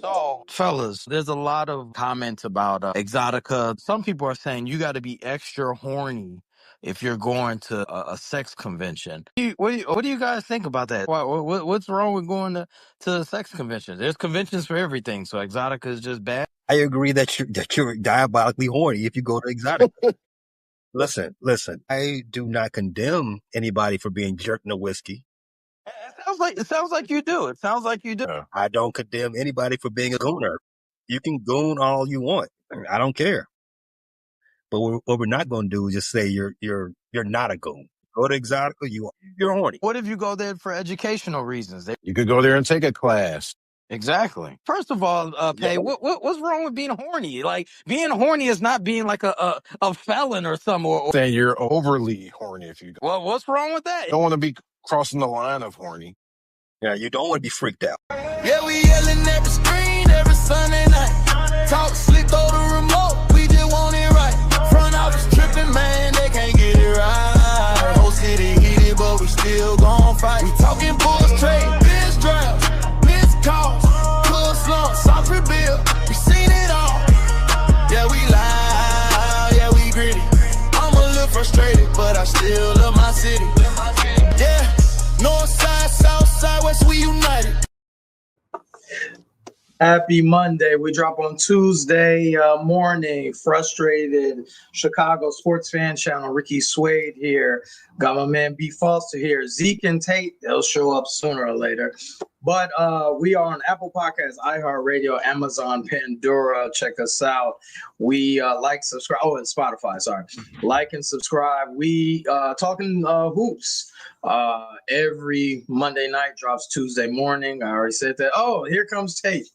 So, fellas, there's a lot of comments about Exotica. Some people are saying you got to be extra horny if you're going to a sex convention. What do you guys think about that? What's wrong with going to a sex convention? There's conventions for everything, so Exotica is just bad. I agree that you're diabolically horny if you go to exotic. Listen. I do not condemn anybody for being jerked in a whiskey. It sounds like you do. It sounds like you do. I don't condemn anybody for being a gooner. You can goon all you want. I don't care. But what we're not going to do is just say you're not a goon. Go to Exotica, you're horny. What if you go there for educational reasons? You could go there and take a class. Exactly. First of all, Pay, what's wrong with being horny? Like, being horny is not being like a felon or something. Saying you're overly horny if you go. Well, what's wrong with that? You don't want to be crossing the line of horny. Yeah, you don't want to be freaked out. Yeah, we yelling at the screen every Sunday night. Talk slick, throw the remote, we just want it right. Front office tripping, man, they can't get it right. Whole city heated, but we still gon' fight. We talking bulls trade, biz drafts, missed calls, club slump, soft rebuild. We seen it all. Yeah, we loud, yeah, we gritty. I'm a little frustrated, but I still love my city. Yeah, north side, south side, west, we united. Happy Monday. We drop on Tuesday morning. Frustrated Chicago sports fan channel. Ricky Suede here. Got my man B. Foster here. Zeke and Tate, they'll show up sooner or later. But we are on Apple Podcasts, iHeartRadio, Amazon, Pandora. Check us out. We like, subscribe. Oh, and Spotify, sorry. Like and subscribe. We talking hoops. Every Monday night, drops Tuesday morning. I already said that. Oh, here comes Tate.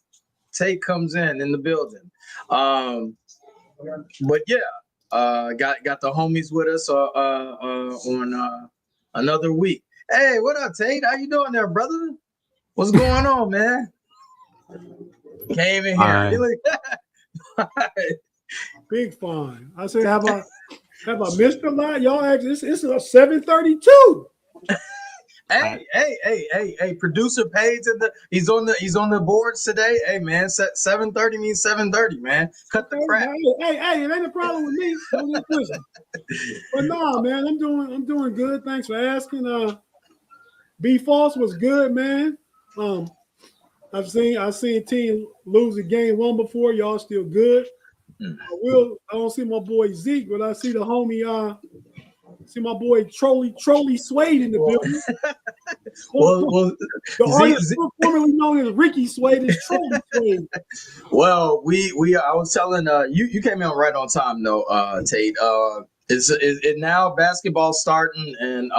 Tate comes in the building. But yeah, got the homies with us on another week. Hey, what up, Tate? How you doing there, brother? What's going on, man? Came in here. Big fun. I said, have I missed a lot? Y'all actually, it's 7:32. Hey, producer Paige he's on the boards today. Hey man, 7:30 means 7:30, man. Cut the crap. Hey, it ain't a problem with me. But no, man, I'm doing good. Thanks for asking. B False was good, man. I've seen team lose a game one before. Y'all still good. I don't see my boy Zeke, but I see the homie see my boy Trolley Suede in the building. The artist formerly known as Ricky Suede is Trolley Suede. Well, I was telling you came in right on time though, Tate. It now basketball starting and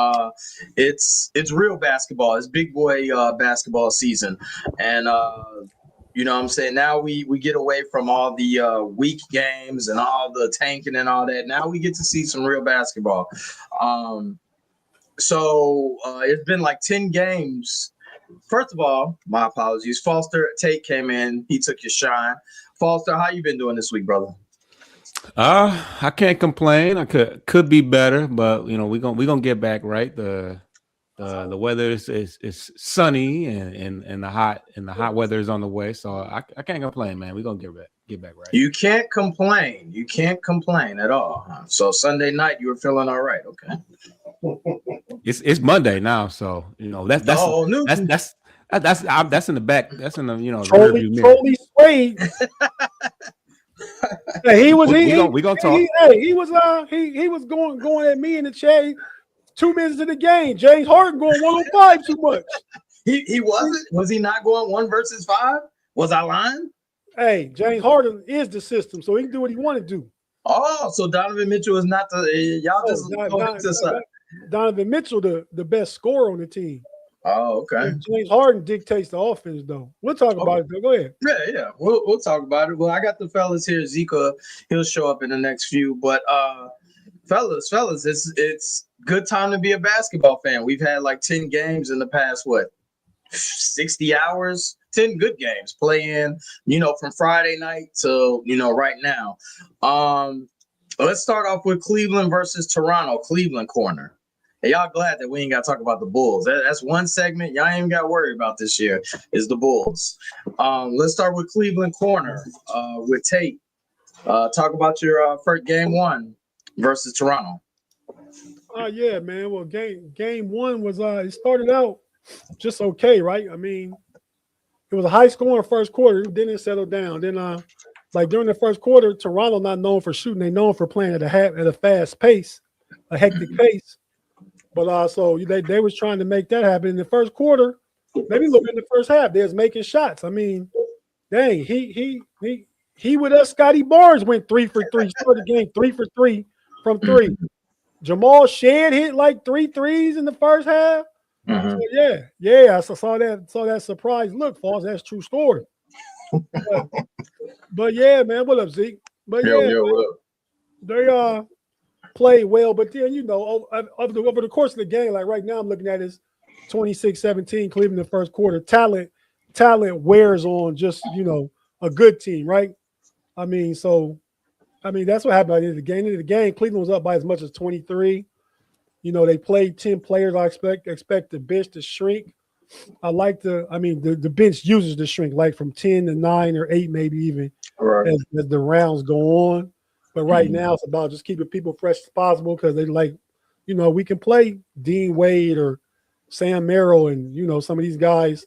it's real basketball. It's big boy basketball season, and you know what I'm saying? Now we get away from all the weak games and all the tanking and all that. Now we get to see some real basketball. So it's been like 10 games. First of all, my apologies. Foster, Tate came in. He took your shine. Foster, how you been doing this week, brother? I can't complain. I could be better, but you know, we're gonna get back right. The weather is sunny and the hot weather is on the way, so I can't complain, man. We're gonna get back right. You can't complain. You can't complain at all. Huh? So Sunday night you were feeling all right, okay? It's Monday now, so you know that's in the back. That's in the Trolley Suede. Hey, we gonna talk. He was going at me in the chat. 2 minutes in the game, James Harden going 105 too much. He wasn't. Was he not going 1 versus 5? Was I lying? Hey, James Harden is the system, so he can do what he want to do. Oh, so Donovan Mitchell is not the Donovan Mitchell, the best scorer on the team. Oh, okay. And James Harden dictates the offense, though. We'll talk about it, though. Go ahead. Yeah. We'll talk about it. Well, I got the fellas here. Zika, he'll show up in the next few. But fellas, it's good time to be a basketball fan. We've had like 10 games in the past, 60 hours? 10 good games playing, from Friday night to, right now. Let's start off with Cleveland versus Toronto, Cleveland corner. And y'all glad that we ain't got to talk about the Bulls. That's one segment y'all ain't got to worry about this year is the Bulls. Let's start with Cleveland Corner with Tate. Talk about your first game one versus Toronto. Yeah, man. Well, game one was it started out just okay, right? I mean, it was a high scoring first quarter, then it settled down. Then like during the first quarter, Toronto not known for shooting, they known for playing at a fast pace, a hectic pace. But so they was trying to make that happen in the first quarter. Maybe look in the first half, they was making shots. I mean, dang, he with us, Scotty Barnes went 3 for 3, started the game 3 for 3 from 3. Jamal Shead hit like 3 threes in the first half. So I saw that surprise look, Falls. That's true story. But yeah, man, what up, Zeke? But what up? They played well, but then over the course of the game, like right now, I'm looking at is 26-17 Cleveland in the first quarter. Talent wears on just a good team, right? I mean, that's what happened at the end of the game. At the end of the game, Cleveland was up by as much as 23. They played 10 players. I expect the bench to shrink. The bench uses to shrink, like from 10 to 9 or 8, maybe even as the rounds go on. But right now, it's about just keeping people fresh as possible because they we can play Dean Wade or Sam Merrill and some of these guys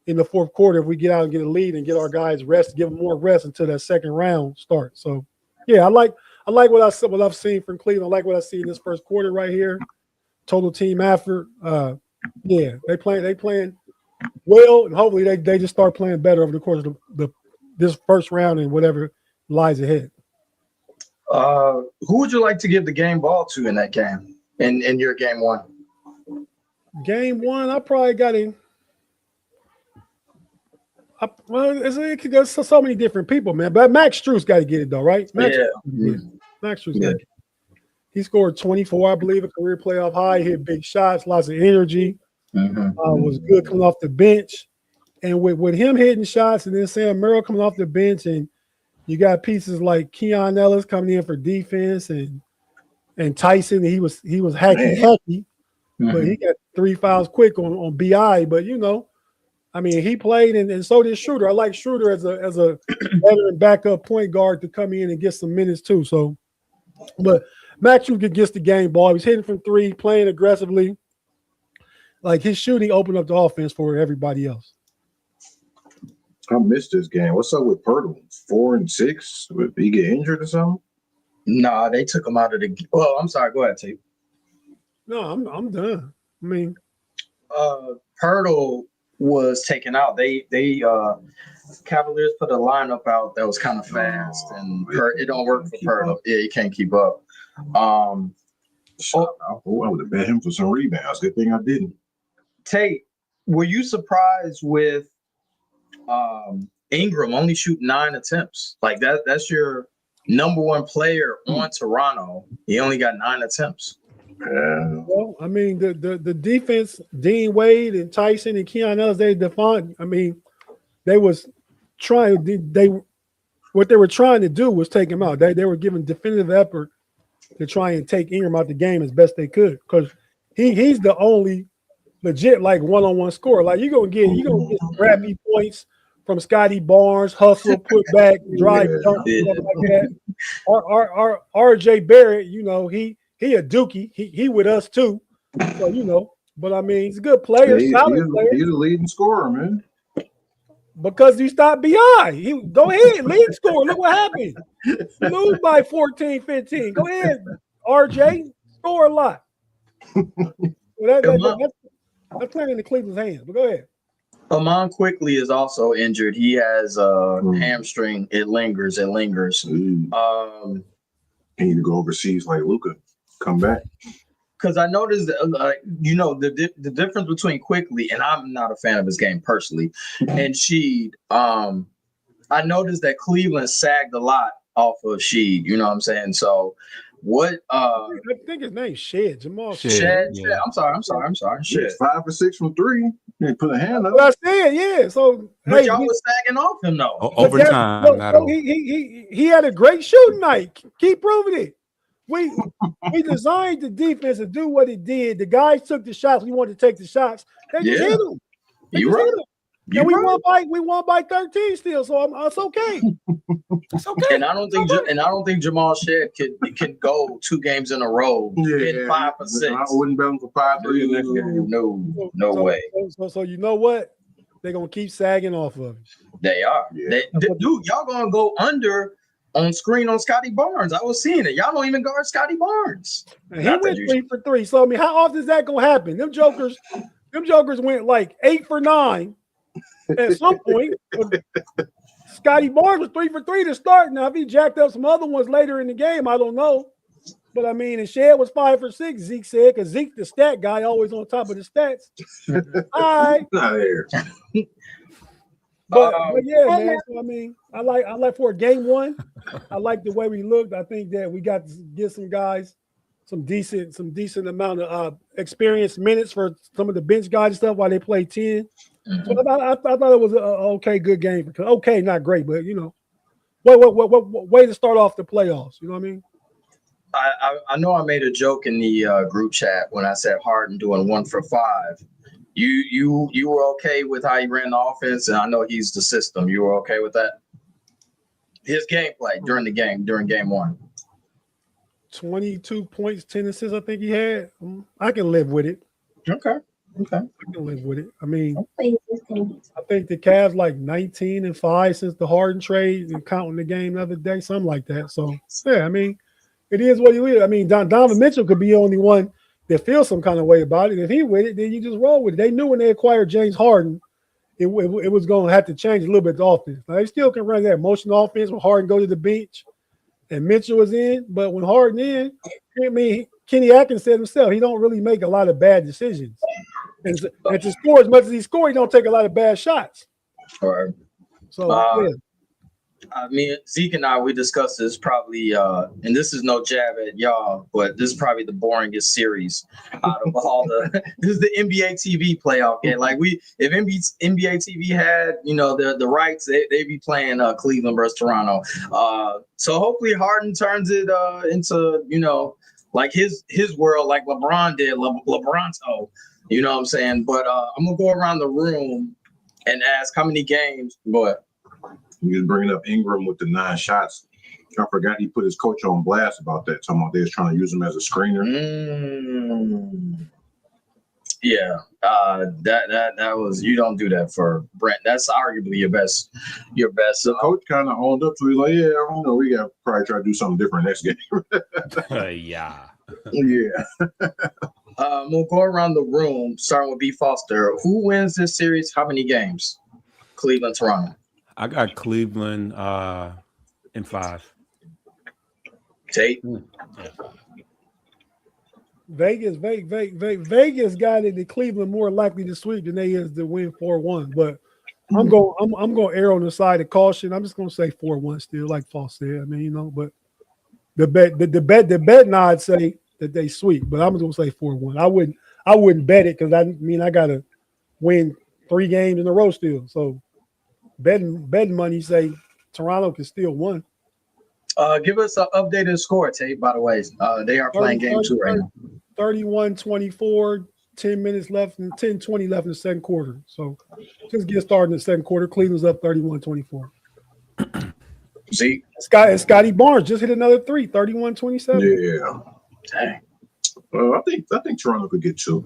in the fourth quarter if we get out and get a lead and get our guys rest, give them more rest until that second round starts. So, yeah, I like what I've seen from Cleveland. I like what I see in this first quarter right here. Total team effort. They playing well, and hopefully they just start playing better over the course of this first round and whatever lies ahead. Who would you like to give the game ball to in that game? In your game one? Game one, I probably got him. There's so many different people, man. But Max Strus got to get it though, right? Max Strus got it. He scored 24, I believe, a career playoff high. Hit big shots, lots of energy. Was good coming off the bench, and with him hitting shots, and then Sam Merrill coming off the bench, and you got pieces like Keon Ellis coming in for defense, and Tyson. He was hacky, but he got 3 fouls quick on BI. But he played, and so did Schroeder. I like Schroeder as a veteran backup point guard to come in and get some minutes too. So, but Max gets the game ball. He was hitting from 3, playing aggressively. Like his shooting opened up the offense for everybody else. I missed this game. What's up with Pirtle? 4 and 6? Did he get injured or something? Nah, they took him out of the. Well, I'm sorry. Go ahead, T. No, I'm done. I mean, Pirtle was taken out. They Cavaliers put a lineup out that was kind of fast, and it don't work for Pirtle. Yeah, he can't keep up. I would have bet him for some rebounds. Good thing I didn't. Tate, were you surprised with Ingram only shooting 9 attempts? Like that's your number one player on Toronto. He only got 9 attempts. Well, I mean, the defense, Dean Wade and Tyson and Keon Ellis, they defined. I mean, they was trying. What they were trying to do was take him out. They were giving definitive effort to try and take Ingram out the game as best they could because he's the only legit like one-on-one scorer. Like you're gonna get crappy points from Scotty Barnes, hustle, put back, drive, dunk, stuff like that. Our RJ Barrett, he a dookie. He with us too. So but I mean he's a good player, solid player. He's a leading scorer, man. Because you stopped BI. Go ahead, lead score. Look what happened. You lose by 14, 15. Go ahead, RJ. Score a lot. That's playing in the Cleveland's hands. But go ahead. Amon Quickly is also injured. He has a hamstring. It lingers. He need to go overseas like Luka. Come back. Because I noticed, the difference between Quickly, and I'm not a fan of his game personally, and Sheed, I noticed that Cleveland sagged a lot off of Sheed. You know what I'm saying? So what? I think his name's Shed. Jamal Shed. Yeah. I'm sorry. Shed. 5 for 6 from 3. They put a hand up. What I said, yeah. So but y'all was sagging off him though. Overtime. He had a great shooting night. Keep proving it. we designed the defense to do what it did. The guys took the shots. We wanted to take the shots. They just hit them. They just hit them. And we won by 13 still, so it's okay. It's okay. And I don't think Jamal Shead can go 2 games in a row in 5 or 6. I wouldn't bet him for 5-3 in the next game. No way. So you know what? They're gonna keep sagging off of it. They are. Yeah. Dude, y'all gonna go under on screen on Scotty Barnes. I was seeing it. Y'all don't even guard Scotty Barnes. And he went 3 for 3. So I mean, how often is that gonna happen? Them jokers went like 8 for 9 at some point. Scotty Barnes was 3 for 3 to start. Now, if he jacked up some other ones later in the game, I don't know. But I mean, and Shed was 5 for 6, Zeke said, because Zeke, the stat guy, always on top of the stats. All right. But yeah, man. So I mean, I like for game 1. I like the way we looked. I think that we got to get some guys some decent amount of experienced minutes for some of the bench guys and stuff while they play 10. So I thought it was an okay, good game. Okay, not great, but you know, what way to start off the playoffs? You know what I mean? I know I made a joke in the group chat when I said Harden doing 1 for 5. You were okay with how he ran the offense, and I know he's the system. You were okay with that? His gameplay during game 1. 22 points, 10 assists, I think he had. I can live with it. Okay. I can live with it. I mean, I think the Cavs like 19-5 since the Harden trade and counting the game the other day, something like that. So, yeah, I mean, it is what it is. I mean, Donovan Mitchell could be the only one that feels some kind of way about it. If he with it, then you just roll with it. They knew when they acquired James Harden, it was going to have to change a little bit the offense. Now, they still can run that motion offense when Harden go to the bench and Mitchell was in, but when Harden in, I mean, Kenny Atkins said himself, he don't really make a lot of bad decisions. And to score as much as he scored, he don't take a lot of bad shots. All right. So, yeah. I mean, Zeke and I, we discussed this probably, and this is no jab at y'all, but this is probably the boringest series out of all the. This is the NBA TV playoff game. Like if NBA TV had, you know, the rights, they'd be playing Cleveland versus Toronto. So hopefully Harden turns it into, you know, like his world, like LeBron did. LeBronto, you know what I'm saying? But I'm gonna go around the room and ask how many games. Go ahead. He was bringing up Ingram with the 9 shots. I forgot he put his coach on blast about that, talking about they was trying to use him as a screener. Yeah, that was, you don't do that for Brent. That's arguably your best. The coach kind of owned up to it. He's like, yeah, I don't know, we got to probably try to do something different next game. Yeah. We'll go around the room, starting with B. Foster. Who wins this series? How many games? Cleveland, Toronto. I got Cleveland in 5. Tate. Vegas got it in Cleveland more likely to sweep than they is to win 4-1. But I'm going to err on the side of caution. I'm just going to say 4-1 still, like Foss said. I mean, you know, but the bet nod say that they sweep, but I'm going to say 4-1. I wouldn't bet it because I got to win 3 games in a row still. So betting money say Toronto can still win. Give us an updated score, Tate, by the way. They are playing game 2 right now. 31-24, 10 minutes left and 10-20 left in the second quarter. So just get started in the second quarter. Cleveland's up 31-24. See? Scotty Barnes just hit another 3, 31-27. Yeah. Dang. I think Toronto could get 2.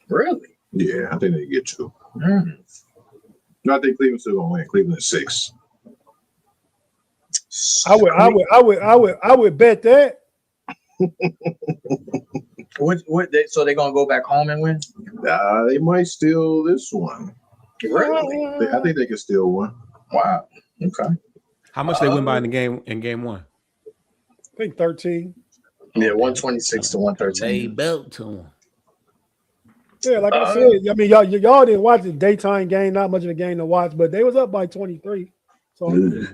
Really? Yeah, I think they get 2. No, I think Cleveland's still gonna win. Cleveland 6. I would bet that. So they're gonna go back home and win? They might steal this one. Really? I think they can steal one. Wow. Okay. How much they win by in game 1? I think 13. Yeah, 126 to 113. They belt to them. Yeah, like I said, I mean, y'all didn't watch the daytime game, not much of the game to watch, but they was up by 23. So, and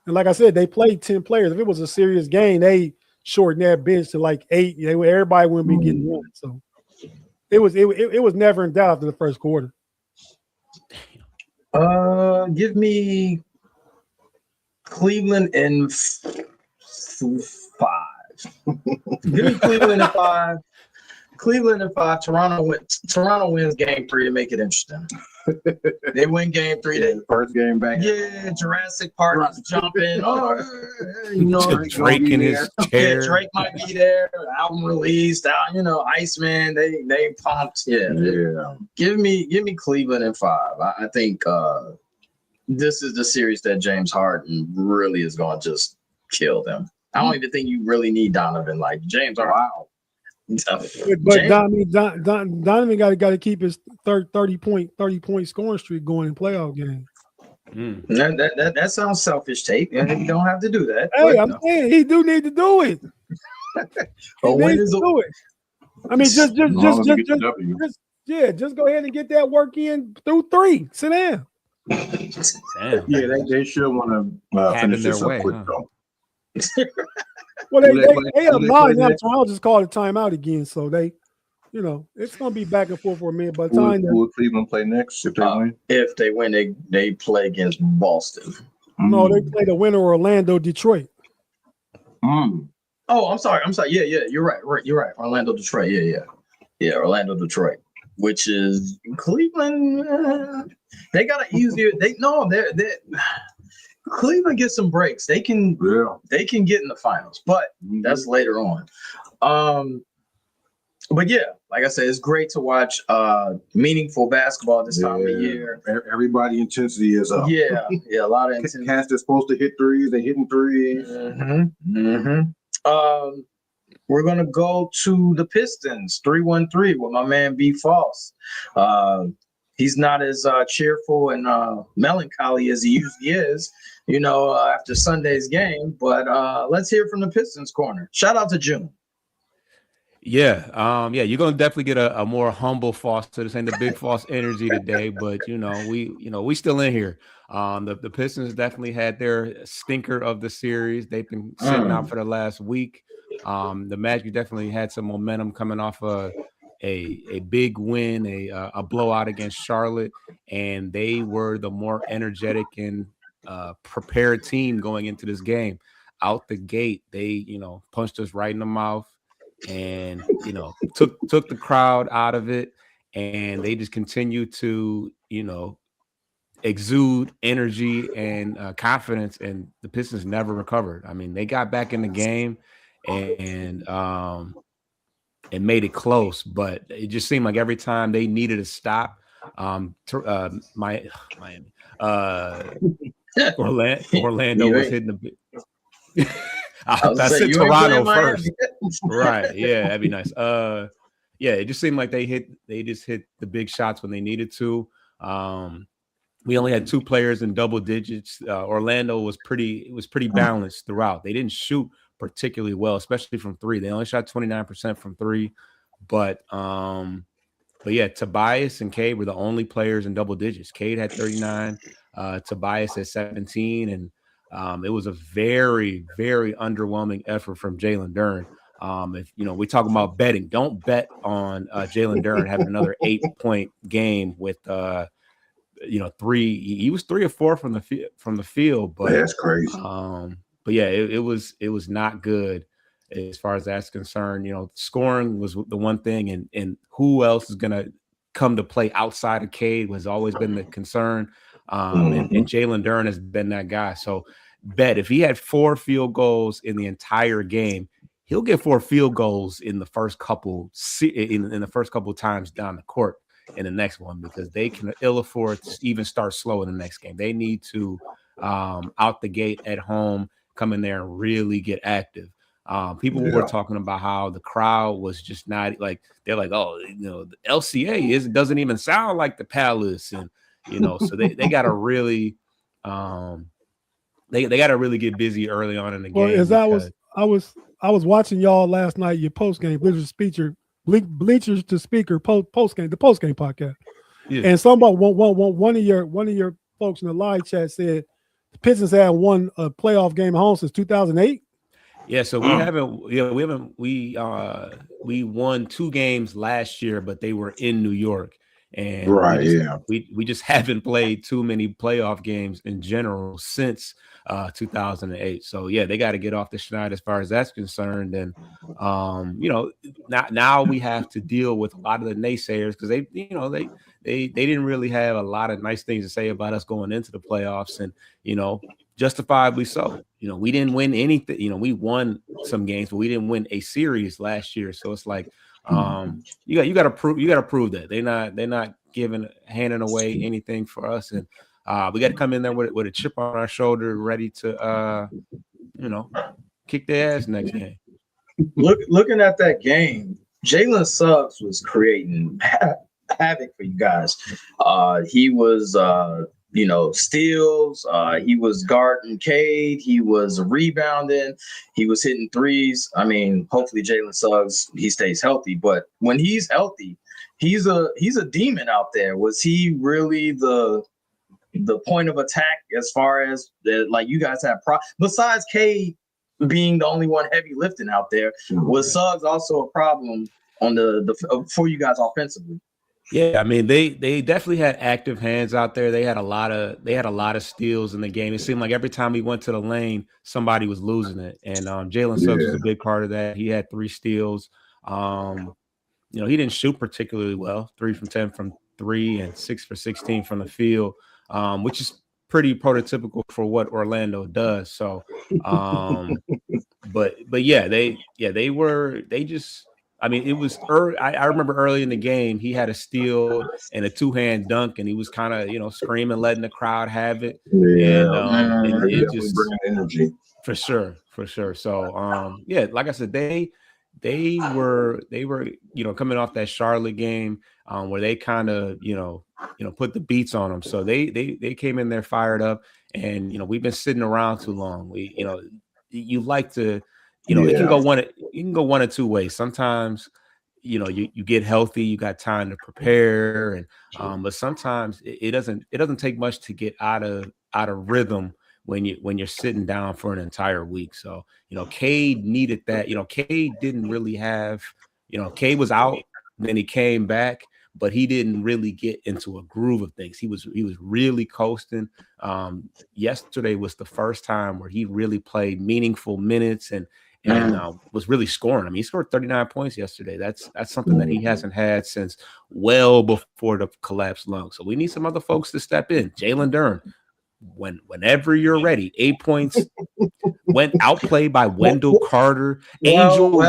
like I said, they played 10 players. If it was a serious game, they shortened that bench to like 8. Everybody wouldn't be getting one. So it was never in doubt after the first quarter. Give me Cleveland in 4. 5. Give me Cleveland in 5. Cleveland in 5. Toronto wins game 3 to make it interesting. They win game 3. They First game back. Yeah, Jurassic Park is jumping. Drake in his chair. Yeah, Drake might be there. Album released. Iceman. They pumped. Yeah. Give me Cleveland in 5. I think this is the series that James Harden really is going to just kill them. I don't even think you really need Donovan. Like James Harden. Wow. But Donovan got to keep his 30 point scoring streak going in playoff games. That sounds selfish, Tate. You don't have to do that. Hey, I'm saying he do need to do it. Do it. I mean, just go ahead and get that work in through 3. Sit down. Damn. Yeah, they should want to finish this up quick, though. Well, they allowed now. Toronto just called a timeout again, so it's going to be back and forth for a minute. By the time who will Cleveland play next if they win? If they win, they play against Boston. No, they play the winner Orlando, Detroit. Oh, I'm sorry. Yeah, you're right. You're right. Orlando, Detroit. Yeah. Orlando, Detroit, which is Cleveland. They got an easier. They Cleveland gets some breaks. They can get in the finals, but that's later on. But yeah, like I said, it's great to watch meaningful basketball this time of year. Everybody intensity is up. Yeah, a lot of intensity. Cats that's supposed to hit threes, they hitting threes. We're gonna go to the Pistons 3-1-3 with my man B False. He's not as cheerful and melancholy as he usually is, after Sunday's game. But let's hear from the Pistons corner. Shout out to June. Yeah, you're gonna definitely get a more humble False. So this ain't the big False energy today, but we still in here. The Pistons definitely had their stinker of the series. They've been sitting out for the last week. The Magic definitely had some momentum coming off a big win, a blowout against Charlotte, and they were the more energetic and prepared team going into this game. Out the gate, they punched us right in the mouth, and took the crowd out of it, and they just continued to exude energy and confidence, and the Pistons never recovered. I mean, they got back in the game and made it close, but it just seemed like every time they needed a stop, Miami, Orlando was hitting the big. I said Toronto first. Right. Yeah, that'd be nice. It just seemed like they just hit the big shots when they needed to. We only had 2 players in double digits. Orlando was pretty balanced throughout. They didn't shoot particularly well, especially from 3. They only shot 29% from 3. But yeah, Tobias and Cade were the only players in double digits. Cade had 39, Tobias had 17, and it was a very, very underwhelming effort from Jalen Duren. If we talk about betting, don't bet on Jalen Duren having another 8-point game with 3. He was 3 or 4 from the field, but that's crazy. But yeah, it was not good as far as that's concerned. Scoring was the one thing, and who else is gonna come to play outside of Cade has always been the concern. And Jalen Duren has been that guy. So bet if he had 4 field goals in the entire game, he'll get 4 field goals in the first couple in the first couple times down the court in the next one, because they can ill afford to even start slow in the next game. They need to out the gate at home come in there and really get active. People were talking about how the crowd was just not like, they're like, oh, the LCA doesn't even sound like the Palace, and so they got to really they got to really get busy early on in the game. As I was watching y'all last night, your post game Bleachers to Speaker post game podcast, and somebody one of your folks in the live chat said the Pistons had won a playoff game at home since 2008. Yeah, so we won 2 games last year, but they were in New York, And Right, yeah. we just haven't played too many playoff games in general since 2008. So yeah, they got to get off the schneid as far as that's concerned. And now we have to deal with a lot of the naysayers because they didn't really have a lot of nice things to say about us going into the playoffs, and justifiably so. We didn't win anything. We won some games, but we didn't win a series last year. So it's like you got to prove that they're not handing away anything for us, and we got to come in there with a chip on our shoulder, ready to kick their ass next game. Looking at that game, Jalen Suggs was creating havoc for you guys. He was steals. He was guarding Cade. He was rebounding. He was hitting threes. I mean, hopefully Jalen Suggs, he stays healthy. But when he's healthy, he's a demon out there. Was he really the point of attack as far as like you guys have besides Cade being the only one heavy lifting out there? Was Suggs also a problem on the for you guys offensively? Yeah, I mean they definitely had active hands out there. They had a lot of steals in the game. It seemed like every time we went to the lane, somebody was losing it. And Jalen Suggs was a big part of that. He had 3 steals. He didn't shoot particularly well, 3 from 10 from 3 and 6 for 16 from the field, which is pretty prototypical for what Orlando does. So, but yeah, I mean, it was early. I remember early in the game, he had a steal and a 2-hand dunk, and he was kind of, screaming, letting the crowd have it. Yeah, and it just bringing energy for sure. So, yeah, like I said, they were coming off that Charlotte game where they kind of put the beats on them. So they came in there fired up, and we've been sitting around too long. You like to. It can go one of two ways. Sometimes, you get healthy, you got time to prepare, and but sometimes it doesn't take much to get out of rhythm when you're sitting down for an entire week. So, Cade needed that. Cade didn't really have, Cade was out, then he came back, but he didn't really get into a groove of things. He was really coasting. Yesterday was the first time where he really played meaningful minutes and was really scoring. I mean, he scored 39 points yesterday. That's something that he hasn't had since well before the collapsed lung. So we need some other folks to step in. Jalen Duren, whenever you're ready. 8 points, went outplayed by Wendell Carter. Angel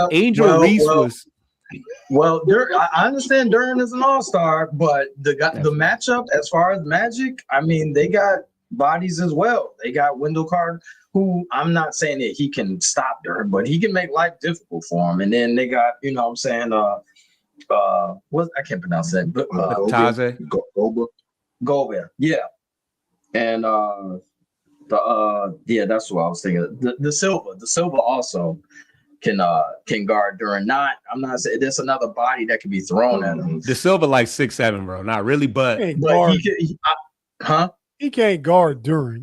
Reese was. Well, I understand Duren is an all-star, but the matchup as far as Magic, I mean, they got bodies as well. They got Wendell Carter, who I'm not saying that he can stop Duren, but he can make life difficult for him. And then they got, I can't pronounce that, but Taze Gobert, yeah. And that's what I was thinking. The Silva also can guard Duren. I'm not saying there's another body that can be thrown at him. The Silva like 6'7", bro. Not really, but he can't guard Duren.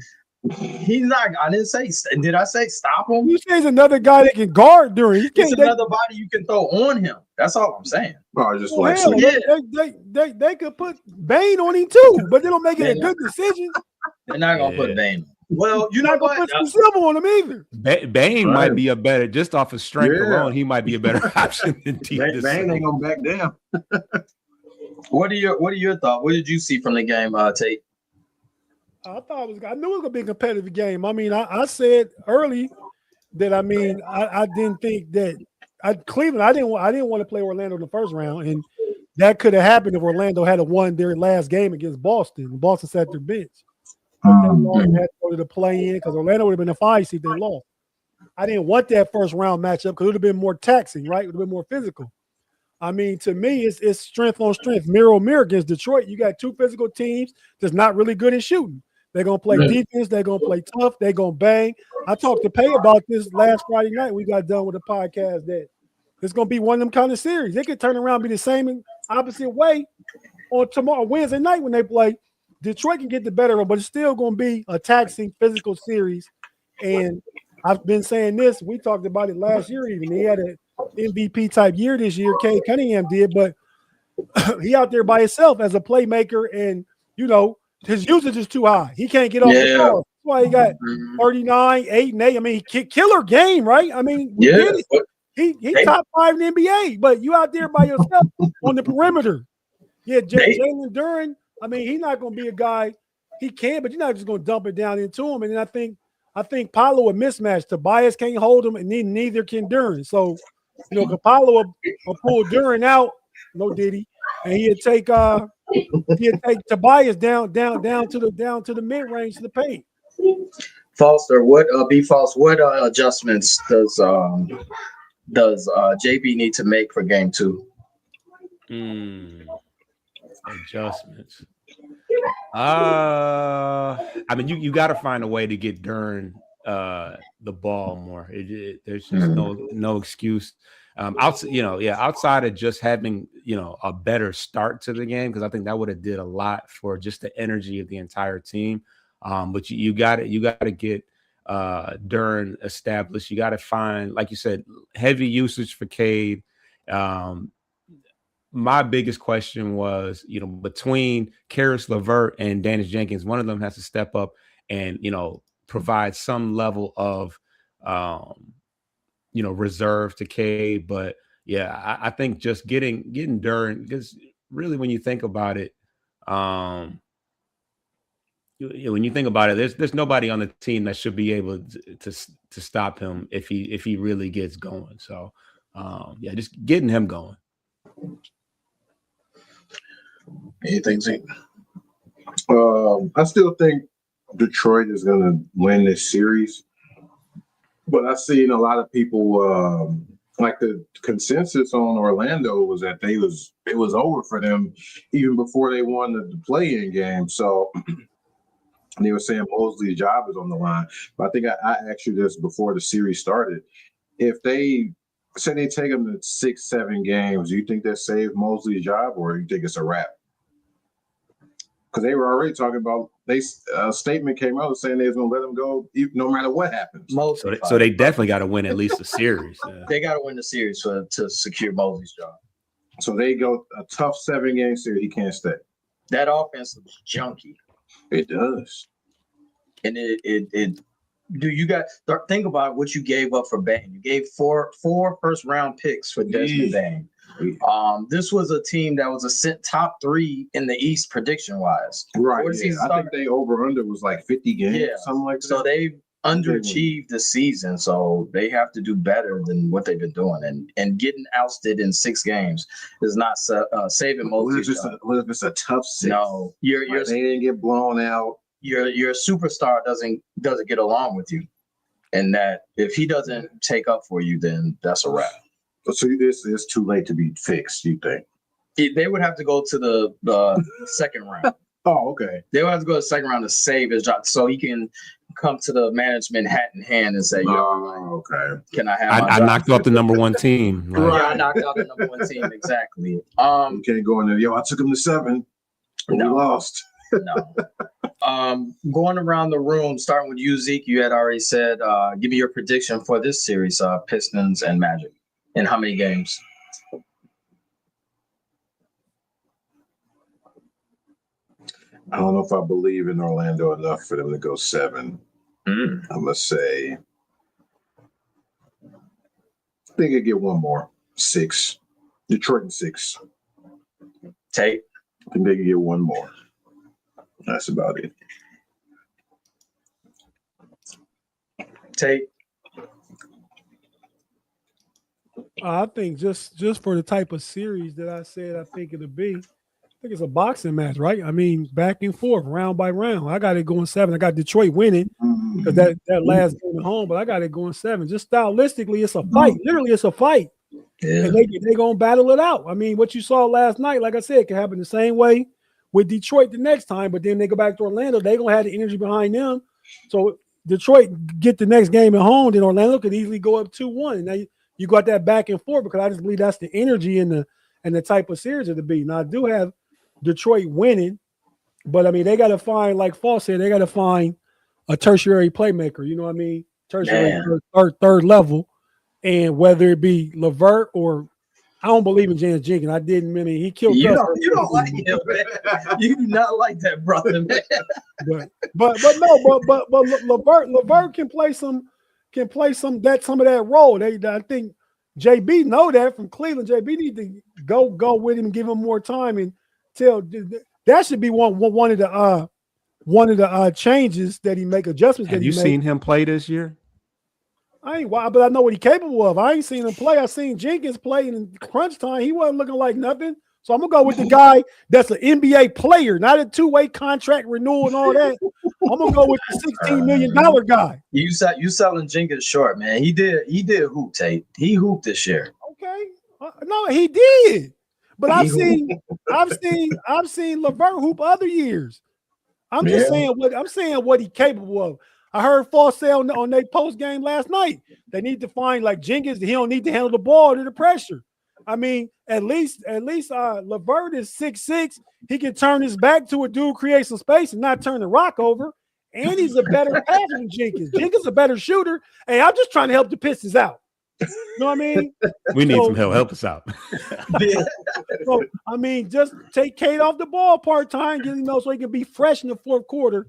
He's not. I didn't say. Did I say stop him? You say he's another guy that can guard Duren. It's another body you can throw on him. That's all I'm saying. They could put Bane on him too, but they don't make it a good decision. They're not gonna put Bane. Well, you're not gonna put some Silva on him either. Bane might be a better, just off of strength alone, he might be a better option than Bane ain't gonna back down. What are your thoughts? What did you see from the game, Tate? I knew it was gonna be a competitive game. I mean, I said early that I didn't think that Cleveland. I didn't want to play Orlando in the first round, and that could have happened if Orlando had won their last game against Boston. Boston sat their bench, but they had to go to the play-in because Orlando would have been a 5 seed. They lost. I didn't want that first round matchup because it would have been more taxing, right? It would have been more physical. I mean, to me, it's strength on strength, mirror on mirror against Detroit. You got 2 physical teams that's not really good at shooting. They're going to play defense. They're going to play tough. They're going to bang. I talked to Pay about this last Friday night. We got done with the podcast that it's going to be one of them kind of series. They could turn around and be the same and opposite way on tomorrow, Wednesday night when they play. Detroit can get the better of them, but it's still going to be a taxing physical series. And I've been saying this. We talked about it last year even. He had an MVP type year this year. Cade Cunningham did, but he out there by himself as a playmaker, and his usage is too high. He can't get off the ball. That's why he got 39, 8, and 8. I mean, killer game, right? I mean, we get it. He top 5 in the NBA, but you out there by yourself on the perimeter. Yeah, Jalen Duren, I mean, he's not going to be a guy. He can, but you're not just going to dump it down into him. And then I think Paolo a mismatch. Tobias can't hold him, and neither can Duren. So, Paolo will pull Duren out, no Diddy, and he'd take Tobias down to the mid range to the paint. Foster, what adjustments does JB need to make for game 2? Adjustments. I mean, you got to find a way to get Duren the ball more. There's just no excuse. Outside of just having a better start to the game, because I think that would have did a lot for just the energy of the entire team. But you got to get Duren established. You got to find, like you said, heavy usage for Cade. My biggest question was, between Karis LeVert and Dennis Jenkins, one of them has to step up and, provide some level of, reserve to Cade. But yeah, I think just getting Duren, because really when you think about it, when you think about it, there's nobody on the team that should be able to stop him if he really gets going. So just getting him going. Anything, Zeke? I still think Detroit is going to win this series, but I've seen a lot of people like the consensus on Orlando was that it was over for them even before they won the play-in game. So they were saying Mosley's job is on the line. But I think I asked you this before the series started. If they say they take them to 6-7 games, do you think that saved Mosley's job, or do you think it's a wrap? Because they were already talking about a statement came out saying they was going to let them go no matter what happens. So they definitely got to win at least a series. Yeah. They got to win the series to secure Mosley's job. So they go a tough 7-game series. He can't stay. That offense is junky. It does. And you got think about what you gave up for Bane. You gave four first-round picks for Desmond Bane. This was a team that was a top 3 in the East prediction-wise. Right. Yeah. I think they over-under was like 50 games, something like that. So they underachieved the season, so they have to do better than what they've been doing. And getting ousted in 6 games is not saving Mosley's job. What if it's a tough 6? No, they didn't get blown out. Your superstar doesn't get along with you, and that if he doesn't take up for you, then that's a wrap. So this is too late to be fixed, you think? They would have to go to the second round. Oh, okay. They would have to go to the second round to save his job, so he can come to the management hat in hand and say, okay. Can I have I knocked off the number 1 team. Right. Yeah, I knocked out the number 1 team, exactly. You can't go in there, I took him to 7. We lost. No. Going around the room, starting with you, Zeke, you had already said, give me your prediction for this series, Pistons and Magic. In how many games? I don't know if I believe in Orlando enough for them to go 7. I'm going to say, I think I get one more. 6. Detroit and 6. Tate? I think they can get one more. That's about it. Tate? I think just for the type of series that I said I think it'll be, I think it's a boxing match, right? I mean, back and forth, round by round. I got it going 7. I got Detroit winning because that last game at home, but I got it going 7. Just stylistically, it's a fight. Literally, it's a fight. Yeah. And they're going to battle it out. I mean, what you saw last night, like I said, can happen the same way with Detroit the next time, but then they go back to Orlando. They're going to have the energy behind them. So Detroit get the next game at home, then Orlando could easily go up 2-1. Now you got that back and forth because I just believe that's the energy and the type of series it'll be. Now I do have Detroit winning, but I mean they got to find, like Fall said, they got to find a tertiary playmaker. You know what I mean? Tertiary third level, and whether it be LeVert or I don't believe in James Jenkins. I didn't. I mean, he killed You Gus. don't like him, man. You do not like that brother, man. But Levert can play some some of that role. I think JB know that from Cleveland. JB need to go with him and give him more time and tell that should be one of the changes that he make, adjustments Have that he you make. seen him play this year? I ain't but I know what he's capable of. I ain't seen him play. I seen Jenkins play in crunch time. He wasn't looking like nothing. So I'm gonna go with the guy that's an NBA player, not a two-way contract renewal and all that. I'm gonna go with the $16 million guy. You selling Jenkins short, man. He did hoop, Tate. He hooped this year. Okay, no, he did. But I've seen Levert hoop other years. I'm just saying what he's capable of. I heard Foss say on their post game last night, they need to find like Jenkins. He don't need to handle the ball under the pressure. I mean, at least Levert is 6'6". He can turn his back to a dude, create some space, and not turn the rock over. And he's a better passer than Jenkins. Jenkins a better shooter. Hey, I'm just trying to help the Pistons out. You know what I mean? We need some help. Help us out. So, I mean, just take Kate off the ball part-time, so he can be fresh in the fourth quarter.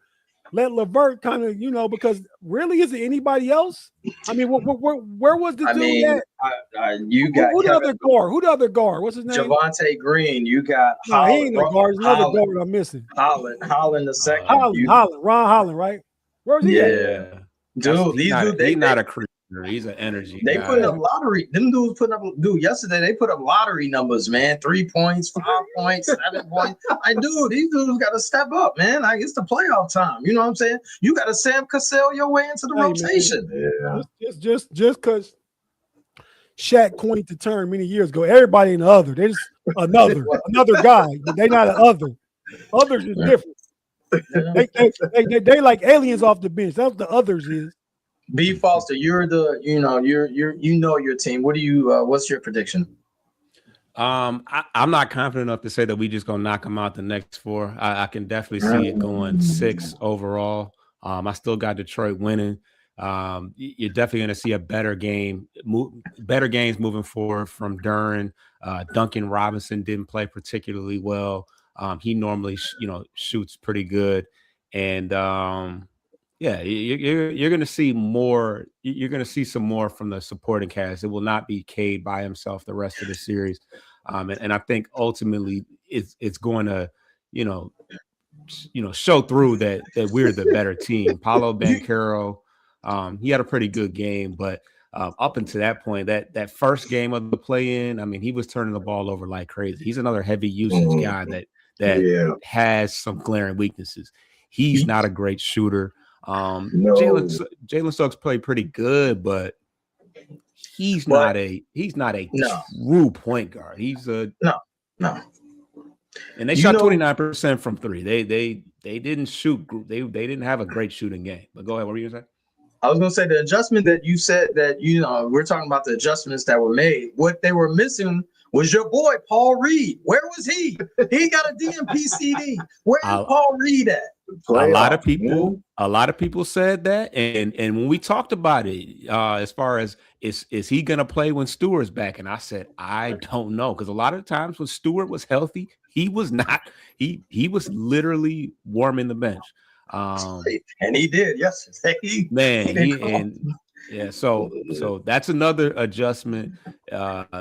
Let Levert kind of, because really, is it anybody else? I mean, where was the dude at? Who the other guard? Who the other guard? What's his name? Javonte Green. You got Holland. He ain't a guard. There's another guard I'm missing. Holland the second. Ron Holland, right? Where's he at? Dude, he's not a creature. He's an energy They guy. put up lottery. Them dudes yesterday they put up lottery numbers, man. 3 points, 5 points, 7 points. These dudes got to step up, man. It's the playoff time. You know what I'm saying? You got to Sam Cassell your way into the rotation. Man. Yeah. Just because Shaq coined the term many years ago, everybody in the other. There's another guy, but they not an other. Others is different. They like aliens off the bench. That's what the others is. B. Foster, you're your team. What do you? What's your prediction? I'm not confident enough to say that we just gonna knock them out the next 4. I can definitely see it going 6 overall. I still got Detroit winning. You're definitely gonna see a better games moving forward from Duren. Duncan Robinson didn't play particularly well. He normally shoots pretty good, and you're going to see more. You're going to see some more from the supporting cast. It will not be Cade by himself the rest of the series, and I think ultimately it's going to show through that we're the better team. Paolo Banchero, he had a pretty good game, but up until that point, that first game of the play-in, I mean, he was turning the ball over like crazy. He's another heavy usage guy that has some glaring weaknesses. He's not a great shooter. Jalen Suggs played pretty good, but he's not a true point guard. He's a no. And they shot 29% from 3. They didn't shoot. They didn't have a great shooting game. But go ahead. What were you gonna say? I was gonna say the adjustment that you said that we're talking about the adjustments that were made. What they were missing was your boy Paul Reed. Where was he? He got a DMP CD. Where's Paul Reed at? A lot of people said that, and when we talked about it, as far as is he gonna play when Stewart's back, and I said I don't know, because a lot of times when Stewart was healthy, he was not. He was literally warming the bench, and he did yesterday. So that's another adjustment,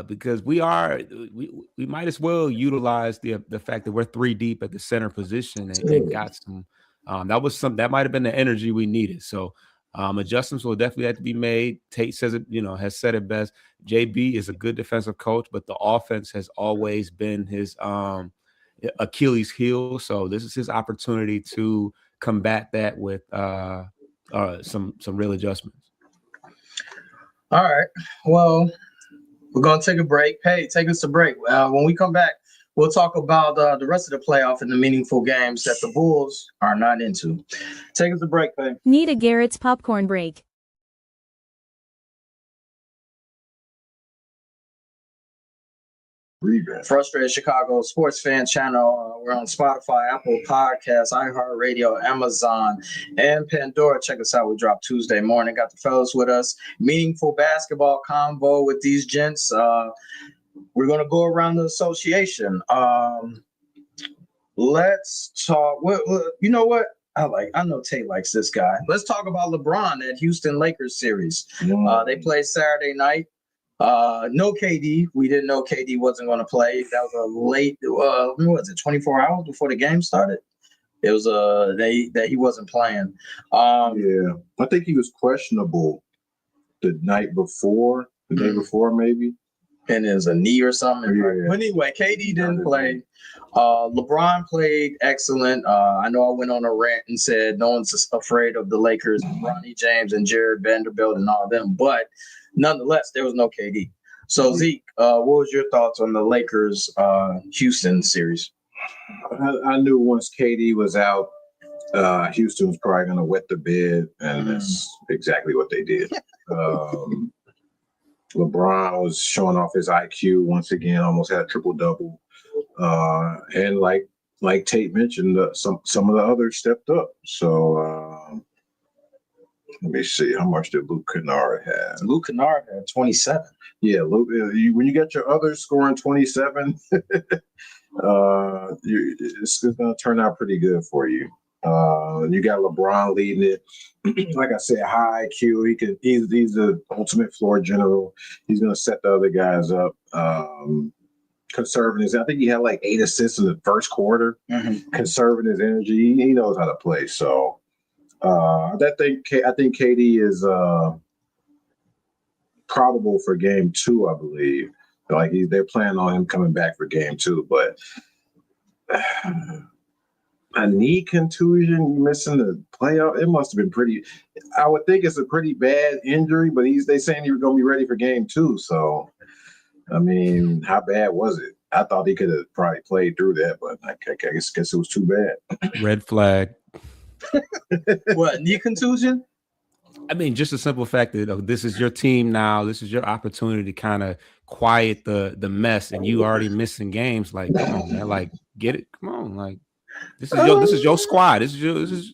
because we might as well utilize the fact that we're 3 deep at the center position and got some. That might have been the energy we needed. So adjustments will definitely have to be made. Tate says it, has said it best. JB is a good defensive coach, but the offense has always been his Achilles heel. So this is his opportunity to combat that with some real adjustments. All right. Well, we're gonna take a break. Hey, take us a break. When we come back, we'll talk about the rest of the playoff and the meaningful games that the Bulls are not into. Take us a break, babe. Need a Garrett's popcorn break. Frustrated Chicago Sports Fan Channel. We're on Spotify, Apple Podcasts, iHeartRadio, Amazon, and Pandora. Check us out. We drop Tuesday morning. Got the fellas with us. Meaningful basketball convo with these gents. We're gonna go around the association. Let's talk. You know what? I know Tate likes this guy. Let's talk about LeBron at Houston Lakers series. They played Saturday night. No KD. We didn't know KD wasn't going to play. That was a late. What was it? 24 hours before the game started. It was that he wasn't playing. Yeah, I think he was questionable the night before, the day before maybe. And it was a knee or something. Yeah. But anyway, KD didn't play. LeBron played excellent. I know I went on a rant and said no one's afraid of the Lakers, Bronny James and Jared Vanderbilt and all of them. But nonetheless, there was no KD. So Zeke, what was your thoughts on the Lakers Houston series? I knew once KD was out, Houston was probably going to wet the bed, and that's exactly what they did. LeBron was showing off his IQ once again, almost had a triple-double. And like Tate mentioned, some of the others stepped up. So let me see, how much did Luke Kennard have? Luke Kennard had 27. Yeah, Luke. When you get your others scoring 27, it's going to turn out pretty good for you. You got LeBron leading it. Like I said, high IQ. He's the ultimate floor general. He's going to set the other guys up. Conserving his, I think he had like 8 assists in the first quarter. Conserving his energy. He knows how to play. So I think KD is probable for game 2, I believe. Like they're planning on him coming back for game 2, but a knee contusion, missing the playoff, it must have been pretty. I would think it's a pretty bad injury, but they saying he was going to be ready for game 2. So, I mean, how bad was it? I thought he could have probably played through that, but I guess it was too bad. Red flag. What, knee contusion? I mean, just the simple fact that this is your team now. This is your opportunity to kind of quiet the mess, and you already missing games. Like, come on, man. Like, get it. Come on, like. This is your squad. This is.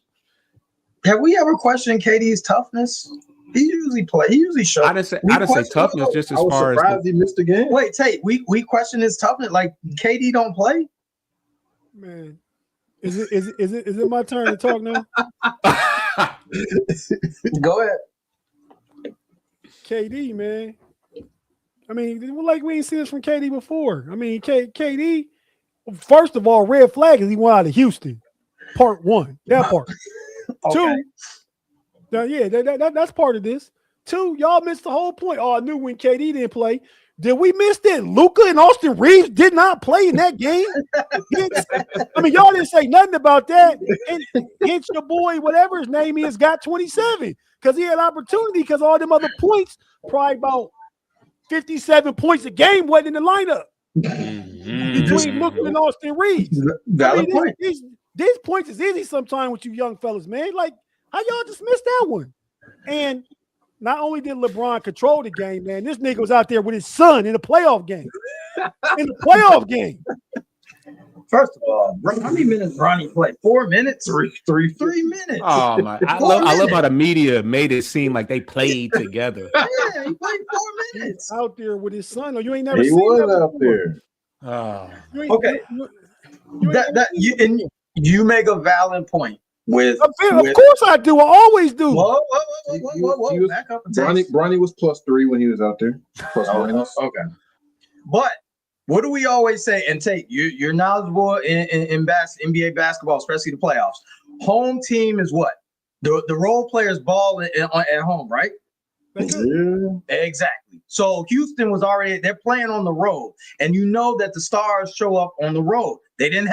Have we ever questioned KD's toughness? He usually shows. I didn't say toughness. Just as far as he missed the game. Wait, Tate. We question his toughness. Like KD don't play. Man, is it my turn to talk now? Go ahead. KD, man. I mean, like we ain't seen this from KD before. I mean, KD. First of all, red flag is he went out of Houston. Part 1. That part. Okay. 2. That's part of this. 2, y'all missed the whole point. Oh, I knew when KD didn't play. Did we miss that Luka and Austin Reeves did not play in that game? I mean, y'all didn't say nothing about that. And hence your boy, whatever his name is, got 27 because he had opportunity because all them other points, probably about 57 points a game wasn't in the lineup. Between Luka and Austin Reeves. Valid point. These points is easy sometimes with you young fellas, man. Like, how y'all just missed that one? And not only did LeBron control the game, man, this nigga was out there with his son in a playoff game. First of all, how many minutes Bronny played? 4 minutes? 3 minutes. Oh my! I love how the media made it seem like they played together. Yeah, he played 4 minutes out there with his son. You ain't never he seen was that out there. Okay, you make a valid point. Of course I do. I always do. Whoa. Back up. Bronny was +3 when he was out there. Plus minus. Okay. But what do we always say? And Tate, you're knowledgeable in NBA basketball, especially the playoffs. Home team is what? The role players ball at home, right? Yeah. Exactly. So Houston was they're playing on the road, and you know that the stars show up on the road. They had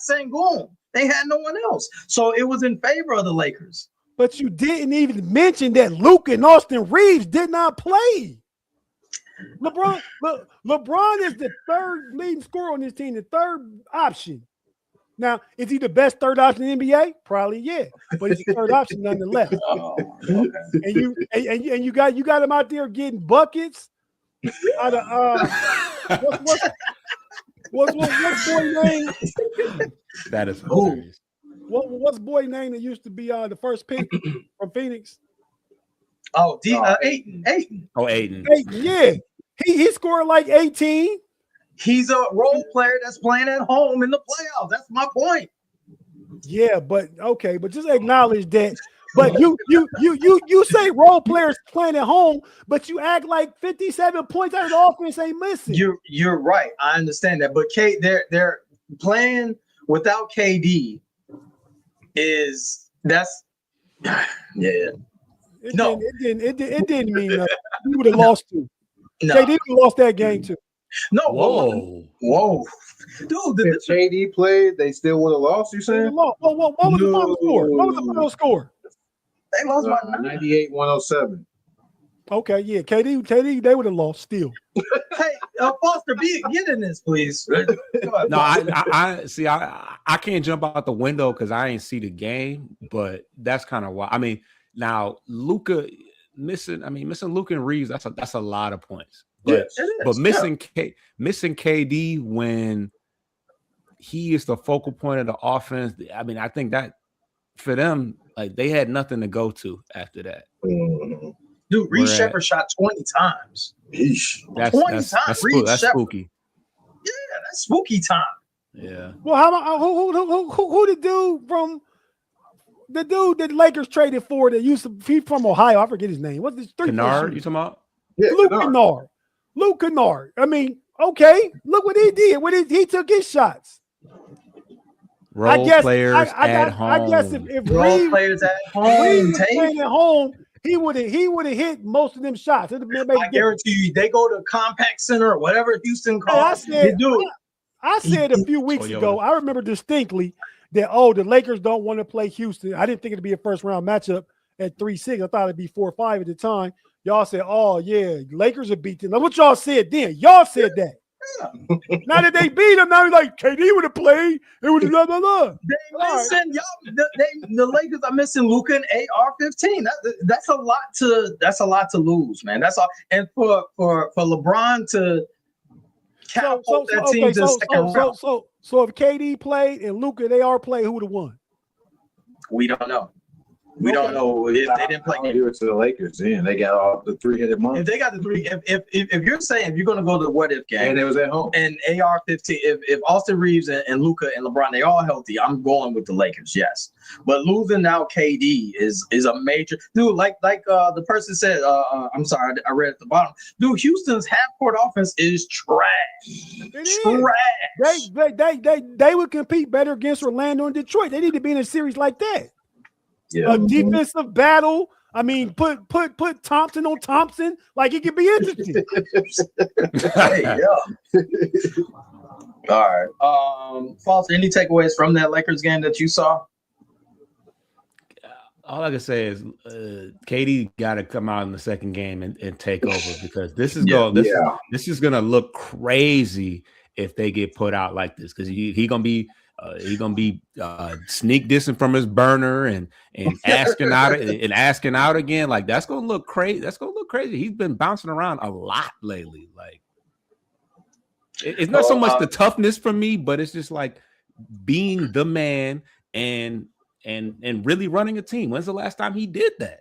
Sengun. They had no one else. So it was in favor of the Lakers. But you didn't even mention that Luka and Austin Reeves did not play. LeBron is the third leading scorer on this team, the third option. Now, is he the best third option in the NBA? Probably, yeah. But he's the third option nonetheless. Okay. And you got him out there getting buckets out of what's boy name? That is hilarious. What's boy name that used to be the first pick from Phoenix? Oh, Ayton. Oh, Ayton. Yeah. He scored like 18. He's a role player that's playing at home in the playoffs. That's my point. Yeah, but okay, but just acknowledge that. But you say role players playing at home, but you act like 57 points out of the offense ain't missing. You're right. I understand that, but they're playing without KD. That's yeah. It didn't mean nothing. He would have lost too. No. KD would have lost that game too. No. Whoa. Dude, if KD played, they still would have lost, you saying? What was the final score? What was the final score? They lost by 98-107. Okay, yeah. KD, they would have lost still. Hey, Foster, get in this, please. No, I see. I can't jump out the window because I ain't see the game, but that's kind of why. I mean, now Luka missing Luka and Reeves. That's a lot of points. But missing KD when he is the focal point of the offense. I mean, I think that for them, like they had nothing to go to after that. Dude, Reed Shepherd shot 20 times. That's spooky. Yeah, that's spooky time. Yeah. Well, how about who the dude from the dude that Lakers traded for that used to be from Ohio? I forget his name. What's this? Kennard, you talking about? Yeah, Luke Kennard. I mean, okay, look what he did. He took his shots. Role players at home. I guess if role players at home, playing at home, he would have hit most of them shots. I guarantee you, they go to Compact Center or whatever Houston calls. I said a few weeks ago. I remember distinctly that the Lakers don't want to play Houston. I didn't think it'd be a first round matchup at 3-6. I thought it'd be 4-5 at the time. Y'all said, "Oh yeah, Lakers are beat them." Now what y'all said then? Y'all said that. Now that they beat them, now you're like KD would have played. It would have blah blah blah. The Lakers are missing Luka and AR-15. That's a lot to lose, man. That's all. And for LeBron to catapult that team to the second round. So if KD played and Luka and AR played, who would have won? We don't know. We don't know if they didn't play. Give it to the Lakers. Then they got all the three-headed monster. If they got the three, if you're saying if you're going to go to the what if game, and it was at home, and AR-15, if Austin Reeves and Luka and LeBron they all healthy, I'm going with the Lakers. Yes, but losing now KD is a major dude. Like the person said. I'm sorry, I read at the bottom. Dude, Houston's half-court offense is trash. They would compete better against Orlando and Detroit. They need to be in a series like that. Yeah. A defensive battle. I mean, put Thompson on Thompson. Like it could be interesting. Hey, yeah. All right. Foster, any takeaways from that Lakers game that you saw? All I can say is KD got to come out in the second game and take over because this is gonna look crazy if they get put out like this because he gonna be sneak dissing from his burner and asking out again. Like that's gonna look crazy. He's been bouncing around a lot lately. Like it's not so much the toughness for me, but it's just like being the man and really running a team. When's the last time he did that?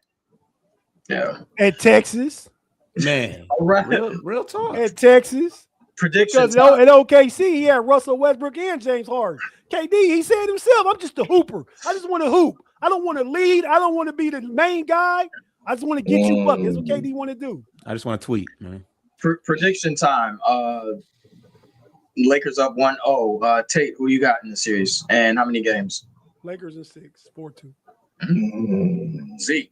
Yeah, at Texas, man. Right. Real talk. At Texas. Predictions because at OKC he had Russell Westbrook and James Harden. KD, he said himself, I'm just a hooper. I just want to hoop. I don't want to lead. I don't want to be the main guy. I just want to get you buckets. That's what KD want to do. I just want to tweet, man. Prediction time. Lakers up 1-0. Tate, who you got in the series? And how many games? Lakers in 6, 4-2. Zeke.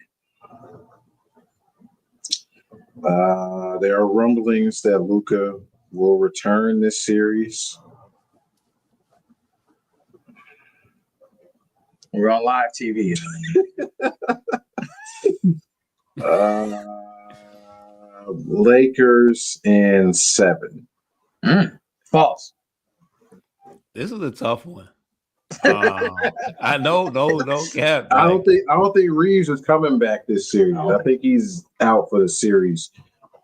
There are rumblings that Luka will return this series. We're on live TV. Lakers in 7. False. This is a tough one. I know, no cap. I don't think Reeves is coming back this series. I think he's out for the series,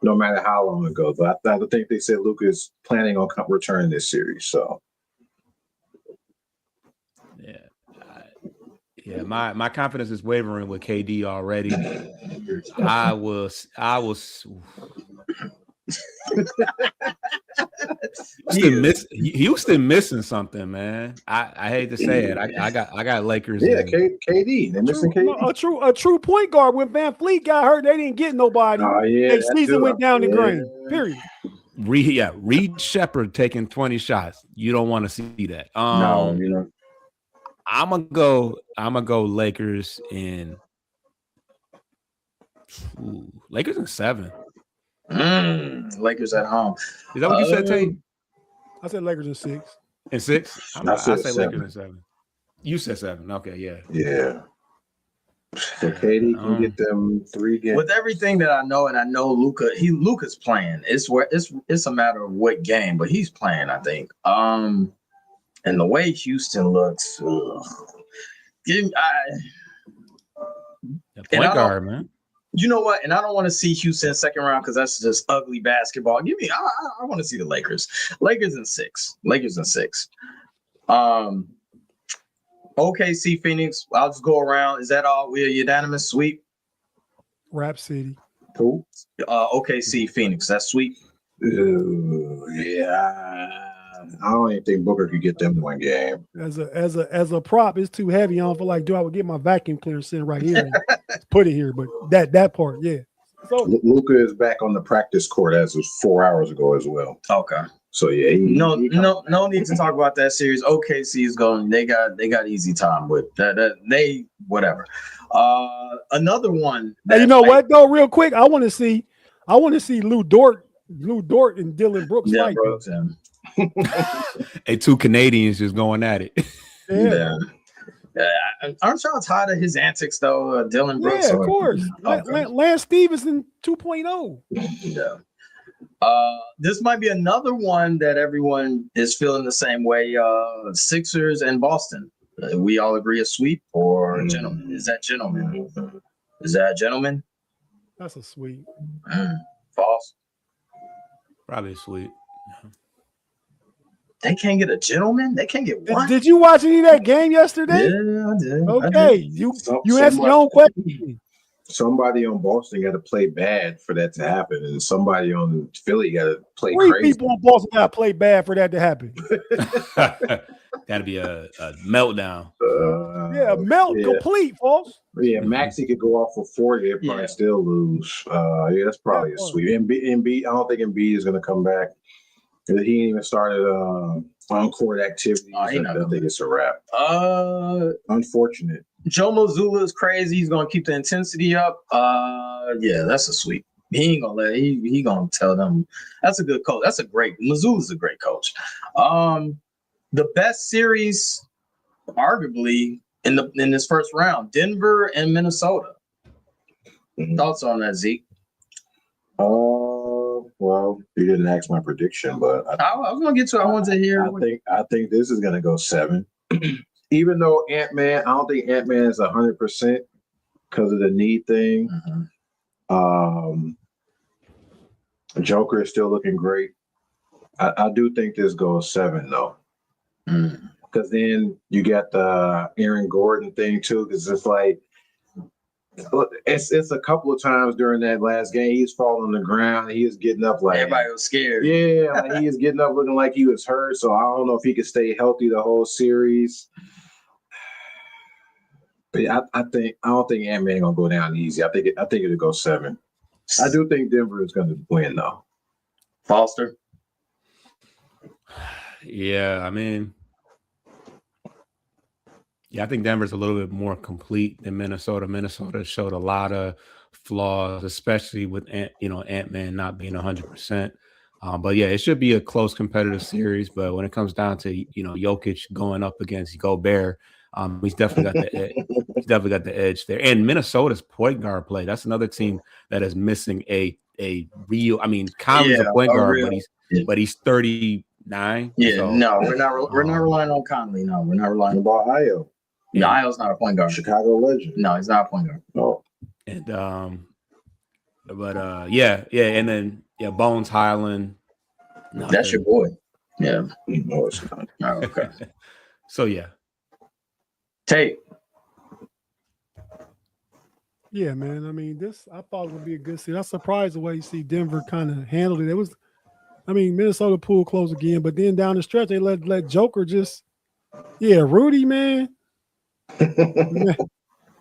no matter how long it goes. I think they said Luka is planning on returning this series. So, yeah, my confidence is wavering with KD already. I was. Houston missing something, man. I hate to say it. I got Lakers. Yeah, and KD. They're missing KD. A true point guard. When Van Fleet got hurt, they didn't get nobody. Oh, yeah, Their that season too. went down the Yeah. drain. Period. Reed Shepherd taking 20 shots. You don't want to see that. No, you know. I'm gonna go Lakers in Lakers in 7. Lakers at home. Is that what you said, Tate? I said Lakers in 6. In 6? I say said Lakers in 7. You said 7. Okay, yeah. Yeah. So KD can get them 3 games. With everything that I know, and I know Luka's playing. It's a matter of what game, but he's playing, I think. And the way Houston looks, Point guard, man. You know what? And I don't want to see Houston second round because that's just ugly basketball. I want to see the Lakers. Lakers in 6. OKC Phoenix. I'll just go around. Is that all? We're unanimous sweep. Rap City. Cool. OKC Phoenix. That's sweep. Yeah. I don't even think Booker could get them to 1 game. As a prop, it's too heavy. I don't feel like I would get my vacuum cleaner sitting right here and put it here. But that part, yeah. So Luka is back on the practice court as of 4 hours ago as well. Okay. So yeah, no need to talk about that series. OKC is going. They got easy time with that. They whatever. Another one. You know what though? Real quick, I want to see Lou Dort and Dylan Brooks fight. Hey, 2 Canadians just going at it. Yeah. Aren't y'all tired of his antics though, Dylan Brooks? Yeah, of course. Lance Stevenson 2.0. Yeah. This might be another one that everyone is feeling the same way. Sixers and Boston. We all agree a sweep or gentlemen? Is that gentlemen? That's a sweep. False. Probably a sweep. They can't get a gentleman. They can't get one. Did you watch any of that game yesterday? Yeah, I did. Okay, you asked your own question. Somebody on Boston got to play bad for that to happen, and somebody on Philly got to play 3 crazy. people on Boston got to play bad for that to happen. That'd be a meltdown. Complete, folks. Yeah, Maxey could go off for 40. They'd probably still lose. Yeah, that's probably a sweep. Embiid, I don't think Embiid is going to come back. He ain't even started on-court activities. I think it's a wrap. Unfortunate. Joe Mazzulla is crazy. He's gonna keep the intensity up. Yeah, that's a sweep. He ain't gonna he gonna tell them. That's a good coach. Mazzulla's a great coach. The best series, arguably, in this first round, Denver and Minnesota. Thoughts on that, Zeke? Well, you didn't ask my prediction, but I was gonna get to it. I wanted to hear. I think this is gonna go 7. Even though Ant-Man, I don't think Ant-Man is 100% because of the knee thing. Joker is still looking great. I do think this goes 7 though, because then you got the Aaron Gordon thing too. Because it's like it's a couple of times during that last game he's falling on the ground. He is getting up like everybody was scared. Yeah, like he is getting up looking like he was hurt. So I don't know if he could stay healthy the whole series. But I don't think Ant-Man gonna go down easy. I think it'll go 7. I do think Denver is gonna win though. Foster. Yeah, I mean, I think Denver's a little bit more complete than Minnesota. Minnesota showed a lot of flaws, especially with Ant-Man not being 100%. But yeah, it should be a close competitive series. But when it comes down to Jokic going up against Gobert, he's definitely got the edge. He's definitely got the edge there. And Minnesota's point guard play. That's another team that is missing a real. I mean, Conley's a point guard, but he's 39. Yeah, so, no, we're not relying on Conley. No, we're not relying on Ayo. No, Ayo's not a point guard. Chicago legend. No, he's not a point guard. Oh. And and then Bones Highland. That's your boy. Yeah. No, it's not. Oh, okay. So yeah. Tate. Yeah, man. I mean, I thought it would be a good series. I'm surprised the way you see Denver kind of handled it. I mean, Minnesota pulled close again, but then down the stretch they let Joker just Rudy, man.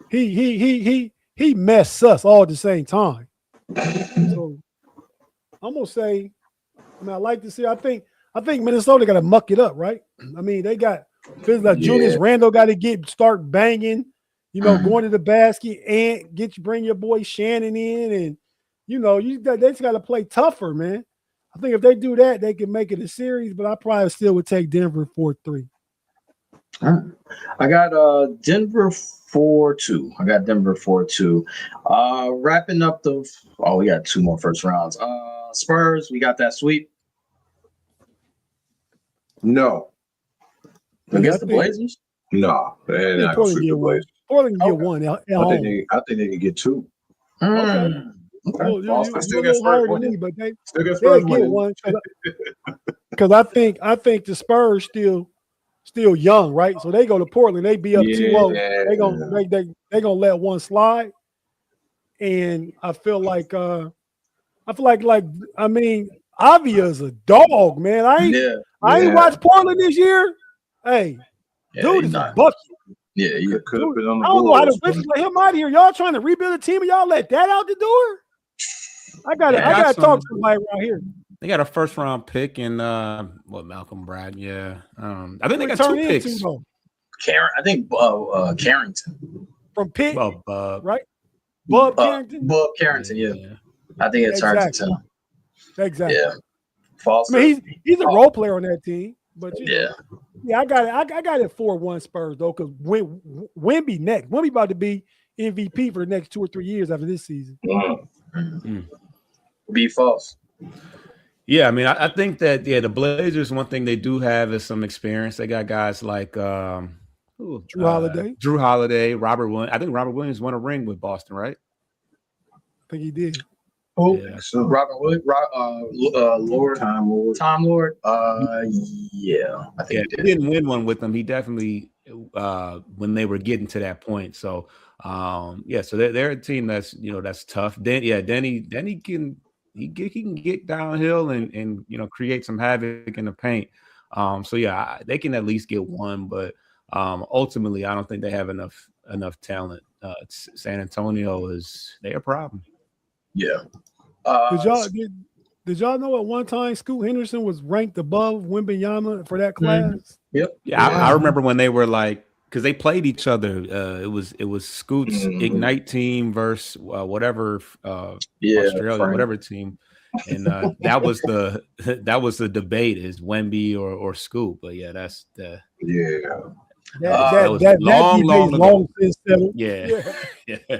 He messed us all at the same time. So I'm gonna say, I mean, I like to see. I think Minnesota got to muck it up, right? I mean, they got feels like Julius Randle got to start banging, going to the basket and bring your boy Shannon in, and they just got to play tougher, man. I think if they do that, they can make it a series. But I probably still would take Denver 4-3. I got Denver 4-2. I got Denver 4-2. Wrapping up we got 2 more first rounds. Spurs, we got that sweep. No. Against the Blazers? No. They're not going to sweep the Blazers. Portland can get one at home. I think they can get 2. Okay. Well, you're a little higher than me, but they get one because I think the Spurs still young, right? So they go to Portland, they be up 2-0. They gonna let one slide, and I feel like I mean Avia's a dog, man. I ain't watched Portland this year. Hey, dude is a bucket. Yeah, you could have been on the I don't know how to let him out of here. Y'all trying to rebuild a team and y'all let that out the door? I gotta talk to somebody around here. They got a first round pick in Malcolm Bragg. Yeah, I think they got 2 picks. I think Carrington from Pitt, right? Bub Carrington. Bub Carrington. Yeah. I think it's hard to tell. Exactly. Yeah. False. I mean, he's a role player on that team, but I got it. I got it 4-1 Spurs though, because Wemby next. Wemby about to be MVP for the next 2 or 3 years after this season. Be false. Yeah, I mean, I think that the Blazers, one thing they do have is some experience. They got guys like Drew Holiday, Robert Williams. I think Robert Williams won a ring with Boston, right? I think he did. So Robert Williams, Tom Lord. I think he did. He didn't win one with them. He definitely when they were getting to that point. So so they're a team that's that's tough. Denny can he can get downhill and create some havoc in the paint. They can at least get one, but ultimately I don't think they have enough talent. San Antonio they a problem. Yeah. Did y'all know at one time Scoot Henderson was ranked above Wembanyama for that class? Yep. Yeah, I remember when they were because they played each other. It was Scoot's Ignite team versus whatever Australia, whatever team, and that was the debate: is Wemby or Scoot? But yeah, that's the that was long since settled. Yeah.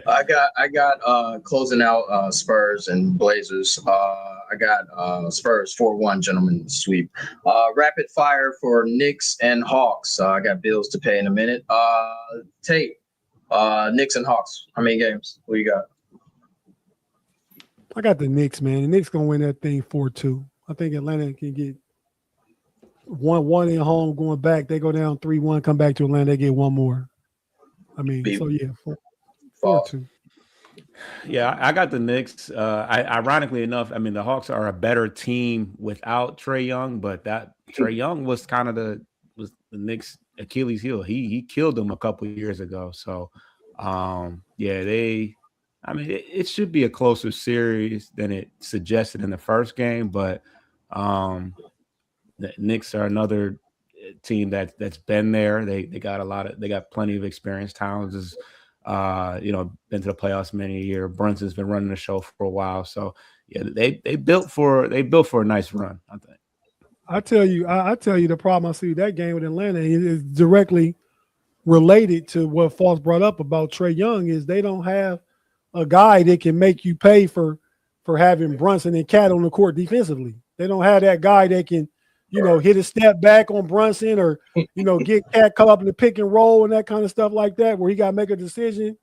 I got closing out Spurs and Blazers. I got Spurs 4-1 gentlemen sweep. Rapid fire for Knicks and Hawks. I got bills to pay in a minute. Tate, Knicks and Hawks. How many games? What you got? I got the Knicks, man. The Knicks gonna win that thing 4-2. I think Atlanta can get one in home going back. They go down 3-1, come back to Atlanta, they get one more. I mean, 4-2. Yeah, I got the Knicks. Ironically enough, I mean, the Hawks are a better team without Trae Young, but that Trae Young was kind of the Knicks' Achilles heel. He killed them a couple of years ago. So, it should be a closer series than it suggested in the first game, but the Knicks are another team that's been there. They got plenty of experience. Towns has been to the playoffs many a year. Brunson's been running the show for a while. So yeah, they built for a nice run, I think. I tell you the problem I see with that game with Atlanta is directly related to what Foss brought up about Trae Young is they don't have a guy that can make you pay for having Brunson and Cat on the court defensively. They don't have that guy that can, hit a step back on Brunson or, get Cat caught up in the pick and roll and that kind of stuff like that, where he got to make a decision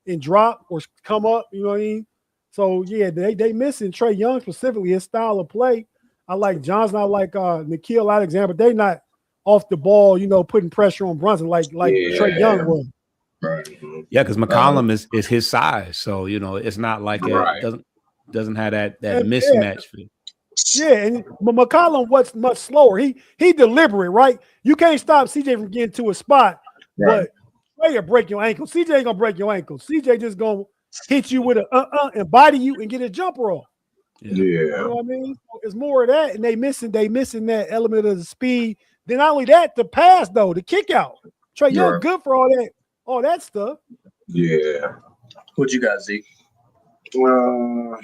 and drop or come up, you know what I mean? So, yeah, they missing Trae Young specifically, his style of play. I like Johnson, I like Nickeil Alexander, but they're not off the ball, putting pressure on Brunson like Trae Young was. Right. Yeah, because McCollum is his size. So, it's not like it doesn't have that mismatch. Yeah, and McCollum was much slower. He deliberate, right? You can't stop CJ from getting to a spot, Right. but Trey will break your ankle. CJ ain't gonna break your ankle. CJ just gonna hit you with a and body you and get a jumper off. You know what I mean? So it's more of that, and they missing that element of the speed. Then not only that, the pass though, the kick out. Trey Young Right. good for all that stuff. Yeah. What you got, Zeke? I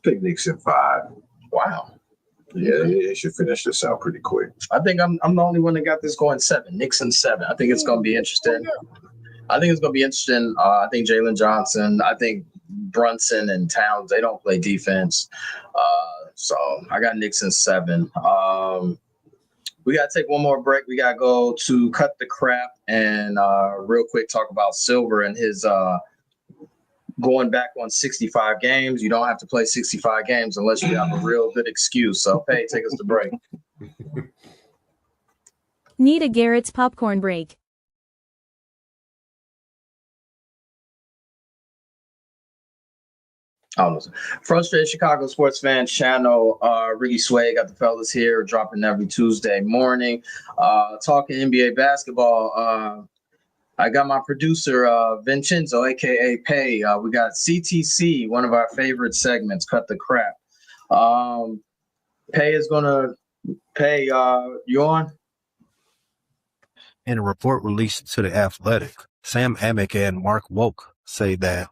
think Knicks in 5. Wow. Yeah, it should finish this out pretty quick. I think I'm the only one that got this going 7. Knicks in 7. I think it's going to be interesting. I think Jalen Johnson. I think Brunson and Towns, they don't play defense. So I got Knicks in 7. We got to take one more break. We got to go to cut the crap and real quick talk about Silver and his going back on 65 games. You don't have to play 65 games unless you have a real good excuse. So, Pay, take us to break. Need a Garrett's popcorn break. Frustrated Chicago Sports Fan Channel. Ricky Sway got the fellas here, dropping every Tuesday morning. Talking NBA basketball. I got my producer, Vincenzo, a.k.a. Pay. We got CTC, one of our favorite segments, Cut the Crap. Pay is going to Pay, you on? In a report released to The Athletic, Sam Amick and Mark Woke say that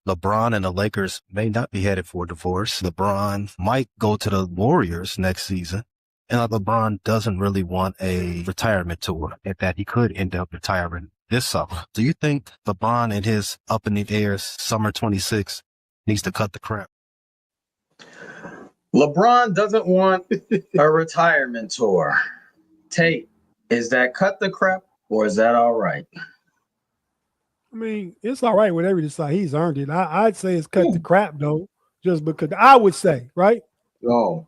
LeBron and the Lakers may not be headed for a divorce. LeBron might go to the Warriors next season. And LeBron doesn't really want a retirement tour, and that he could end up retiring this summer. Do you think LeBron and his up in the air summer 26 needs to cut the crap? LeBron doesn't want a retirement tour. Tate, is that cut the crap or is that all right? I mean, it's all right, whatever you decide. He's earned it. I'd say it's cut the crap, though, just because I would say, right? Oh.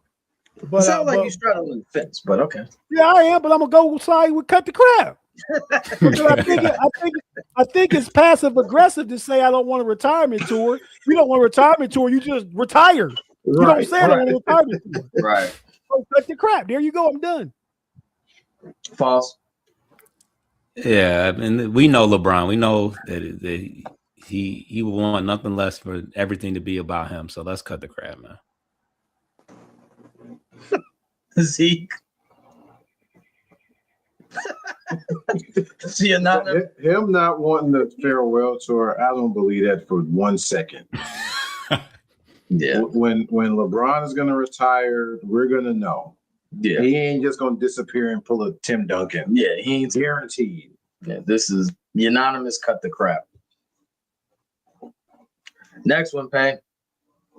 But, sounds like you're straddling the fence, but okay. Yeah, I am, but I'm going to go side with cut the crap. I think it's passive aggressive to say I don't want a retirement tour. You don't want a retirement tour, you just retire. You don't say I don't want a retirement tour. Right. So cut the crap. There you go. I'm done. False. Yeah, I mean, we know LeBron. We know that he will want nothing less for everything to be about him. So let's cut the crap, man. Zeke. See, him not wanting the farewell tour. I don't believe that for 1 second. Yeah. When LeBron is going to retire, we're going to know. Yeah. He ain't just going to disappear and pull a Tim Duncan. Yeah, he ain't guaranteed. Yeah, this is unanimous cut the crap. Next one, Payne.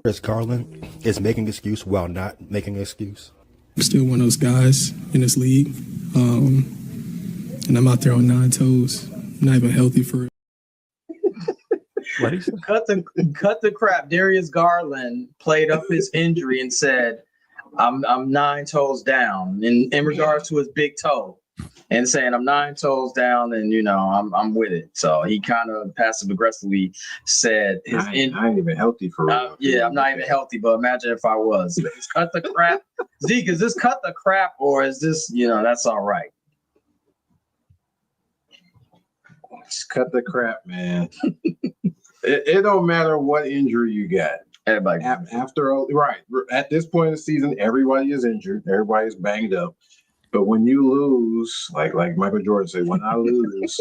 Chris Garland is making excuse while not making an excuse. I'm still one of those guys in this league. And I'm out there on 9 toes. Not even healthy for it. What is it? Cut the crap. Darius Garland played up his injury and said, I'm 9 toes down in regards to his big toe, and saying I'm 9 toes down and I'm with it. So he kind of passive aggressively said I ain't even healthy for real. Yeah, I'm not even healthy, but imagine if I was. Cut the crap. Zeke, is this cut the crap or is this, that's all right? Just cut the crap, man. It don't matter what injury you got. Everybody at this point in the season, everybody is injured. Everybody's banged up. But when you lose, like Michael Jordan said, when I lose,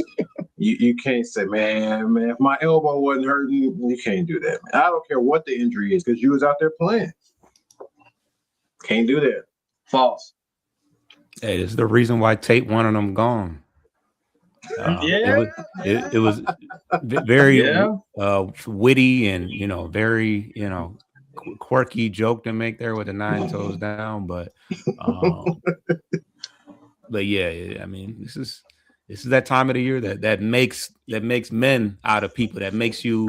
you can't say, man, if my elbow wasn't hurting, you can't do that, man. I don't care what the injury is because you was out there playing. Can't do that. False. Hey, this is the reason why Tate wanted them gone. It was very witty and very quirky joke to make there with the 9 toes down, but yeah, I mean this is that time of the year that makes men out of people, that makes you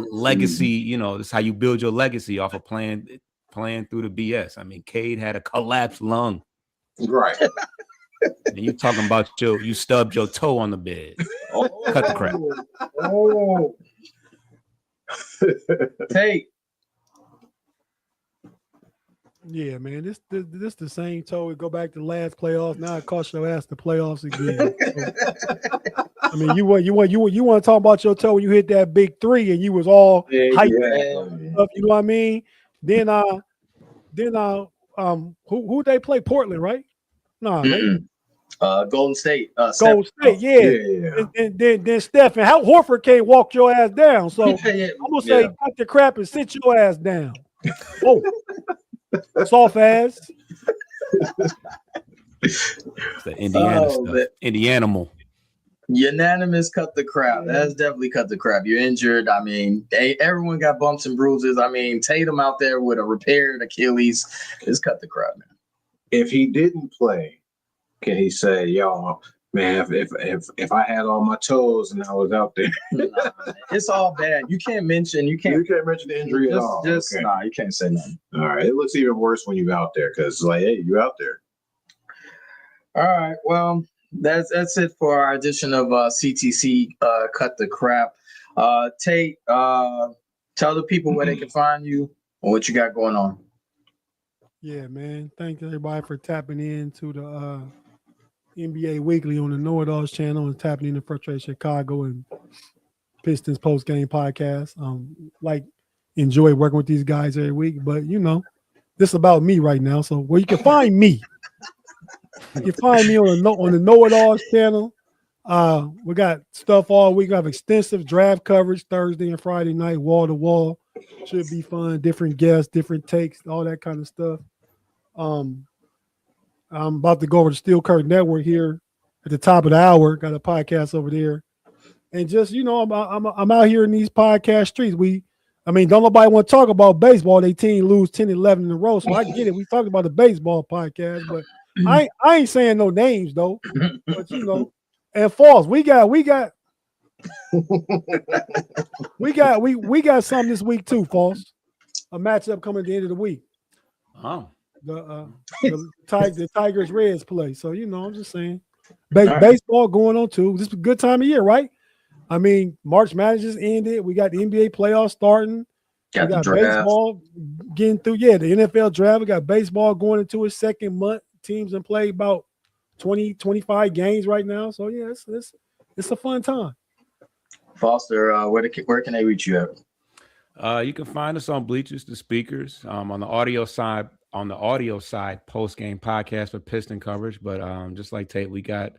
legacy. This is how you build your legacy off of playing through the BS. I mean, Cade had a collapsed lung, right? And you talking about you stubbed your toe on the bed. Cut the crap. Tate, Yeah, man. This the same toe. We go back to the last playoffs. Now it cost your ass the playoffs again. So, I mean, you want to talk about your toe when you hit that big three and you was all hyped. Stuff, you know what I mean? Then who they play? Portland, right? No, Golden State. Golden State, yeah. And then Stephen, how Horford can't walk your ass down. So I'm gonna say cut the crap and sit your ass down. Oh, soft ass. It's the Indiana stuff. Indianimal. Unanimous cut the crap. That's definitely cut the crap. You're injured. I mean, everyone got bumps and bruises. I mean, Tatum out there with a repaired Achilles is cut the crap, man. If he didn't play, can he say, "Yo, man, if I had all my toes and I was out there"? Nah, it's all bad. You can't mention the injury at all. Nah, you can't say nothing. All right, it looks even worse when you're out there because, like, hey, you out there. All right, well. That's it for our edition of CTC Cut the Crap. Tate, tell the people where they can find you and what you got going on. Yeah, man. Thank everybody for tapping into the NBA Weekly on the Know It Alls channel and tapping into Frustrated Chicago and Pistons Post Game Podcast. Enjoy working with these guys every week, but this is about me right now. So where you can find me. You can find me on the Know It Alls channel. We got stuff all week. We have extensive draft coverage Thursday and Friday night, wall to wall. Should be fun. Different guests, different takes, all that kind of stuff. I'm about to go over to Steel Curtain Network here at the top of the hour. Got a podcast over there, and just I'm out here in these podcast streets. Don't nobody want to talk about baseball. They team lose 10-11 in a row, so I get it. We talked about the baseball podcast, but. I ain't saying no names though, but and false. We got something this week too, false. A matchup coming at the end of the week. Oh, the Tigers Reds play. So I'm just saying, baseball going on too. This is a good time of year, right? I mean, March Madness just ended. We got the NBA playoffs starting. We got baseball getting through. Yeah, the NFL draft. We got baseball going into its second month. Teams and play about 20, 25 games right now. So yeah, it's a fun time. Foster, where can they reach you at? You can find us on Bleachers to Speakers. On the audio side, post game podcast for Piston coverage. But just like Tate, we got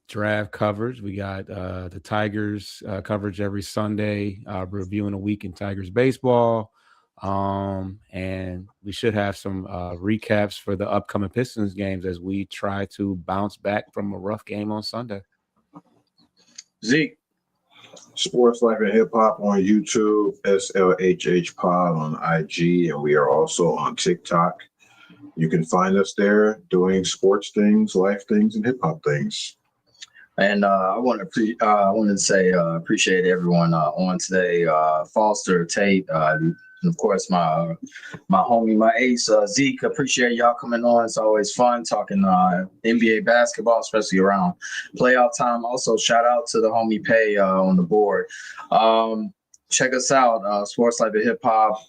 draft coverage. We got the Tigers coverage every Sunday, reviewing a week in Tigers baseball. And we should have some recaps for the upcoming Pistons games as we try to bounce back from a rough game on Sunday. Zeke. Sports Life and Hip Hop on YouTube, SLHH Pod on IG, and we are also on TikTok. You can find us there doing sports things, life things, and hip hop things. And I wanted to say appreciate everyone on today. Foster, Tate, and of course my homie, my ace, Zeke. Appreciate y'all coming on. It's always fun talking NBA basketball, especially around playoff time. Also, shout out to the homie Pay on the board. Check us out, Sports Life and Hip Hop.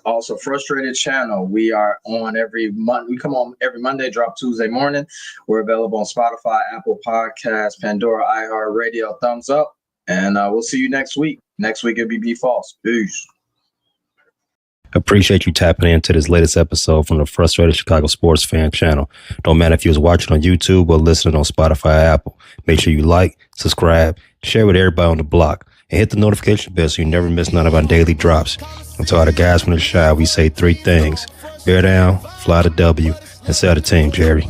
Also, Frustrated Channel. We are on every month. We come on every Monday, drop Tuesday morning. We're available on Spotify, Apple Podcasts, Pandora, iHeartRadio. Thumbs up, and we'll see you next week. Next week it'll be False. Peace. Appreciate you tapping into this latest episode from the Frustrated Chicago Sports Fan channel. Don't matter if you was watching on YouTube or listening on Spotify or Apple. Make sure you like, subscribe, share with everybody on the block, and hit the notification bell so you never miss none of our daily drops. And to all the guys from the Shy, we say three things: bear down, fly the W, and sell the team, Jerry.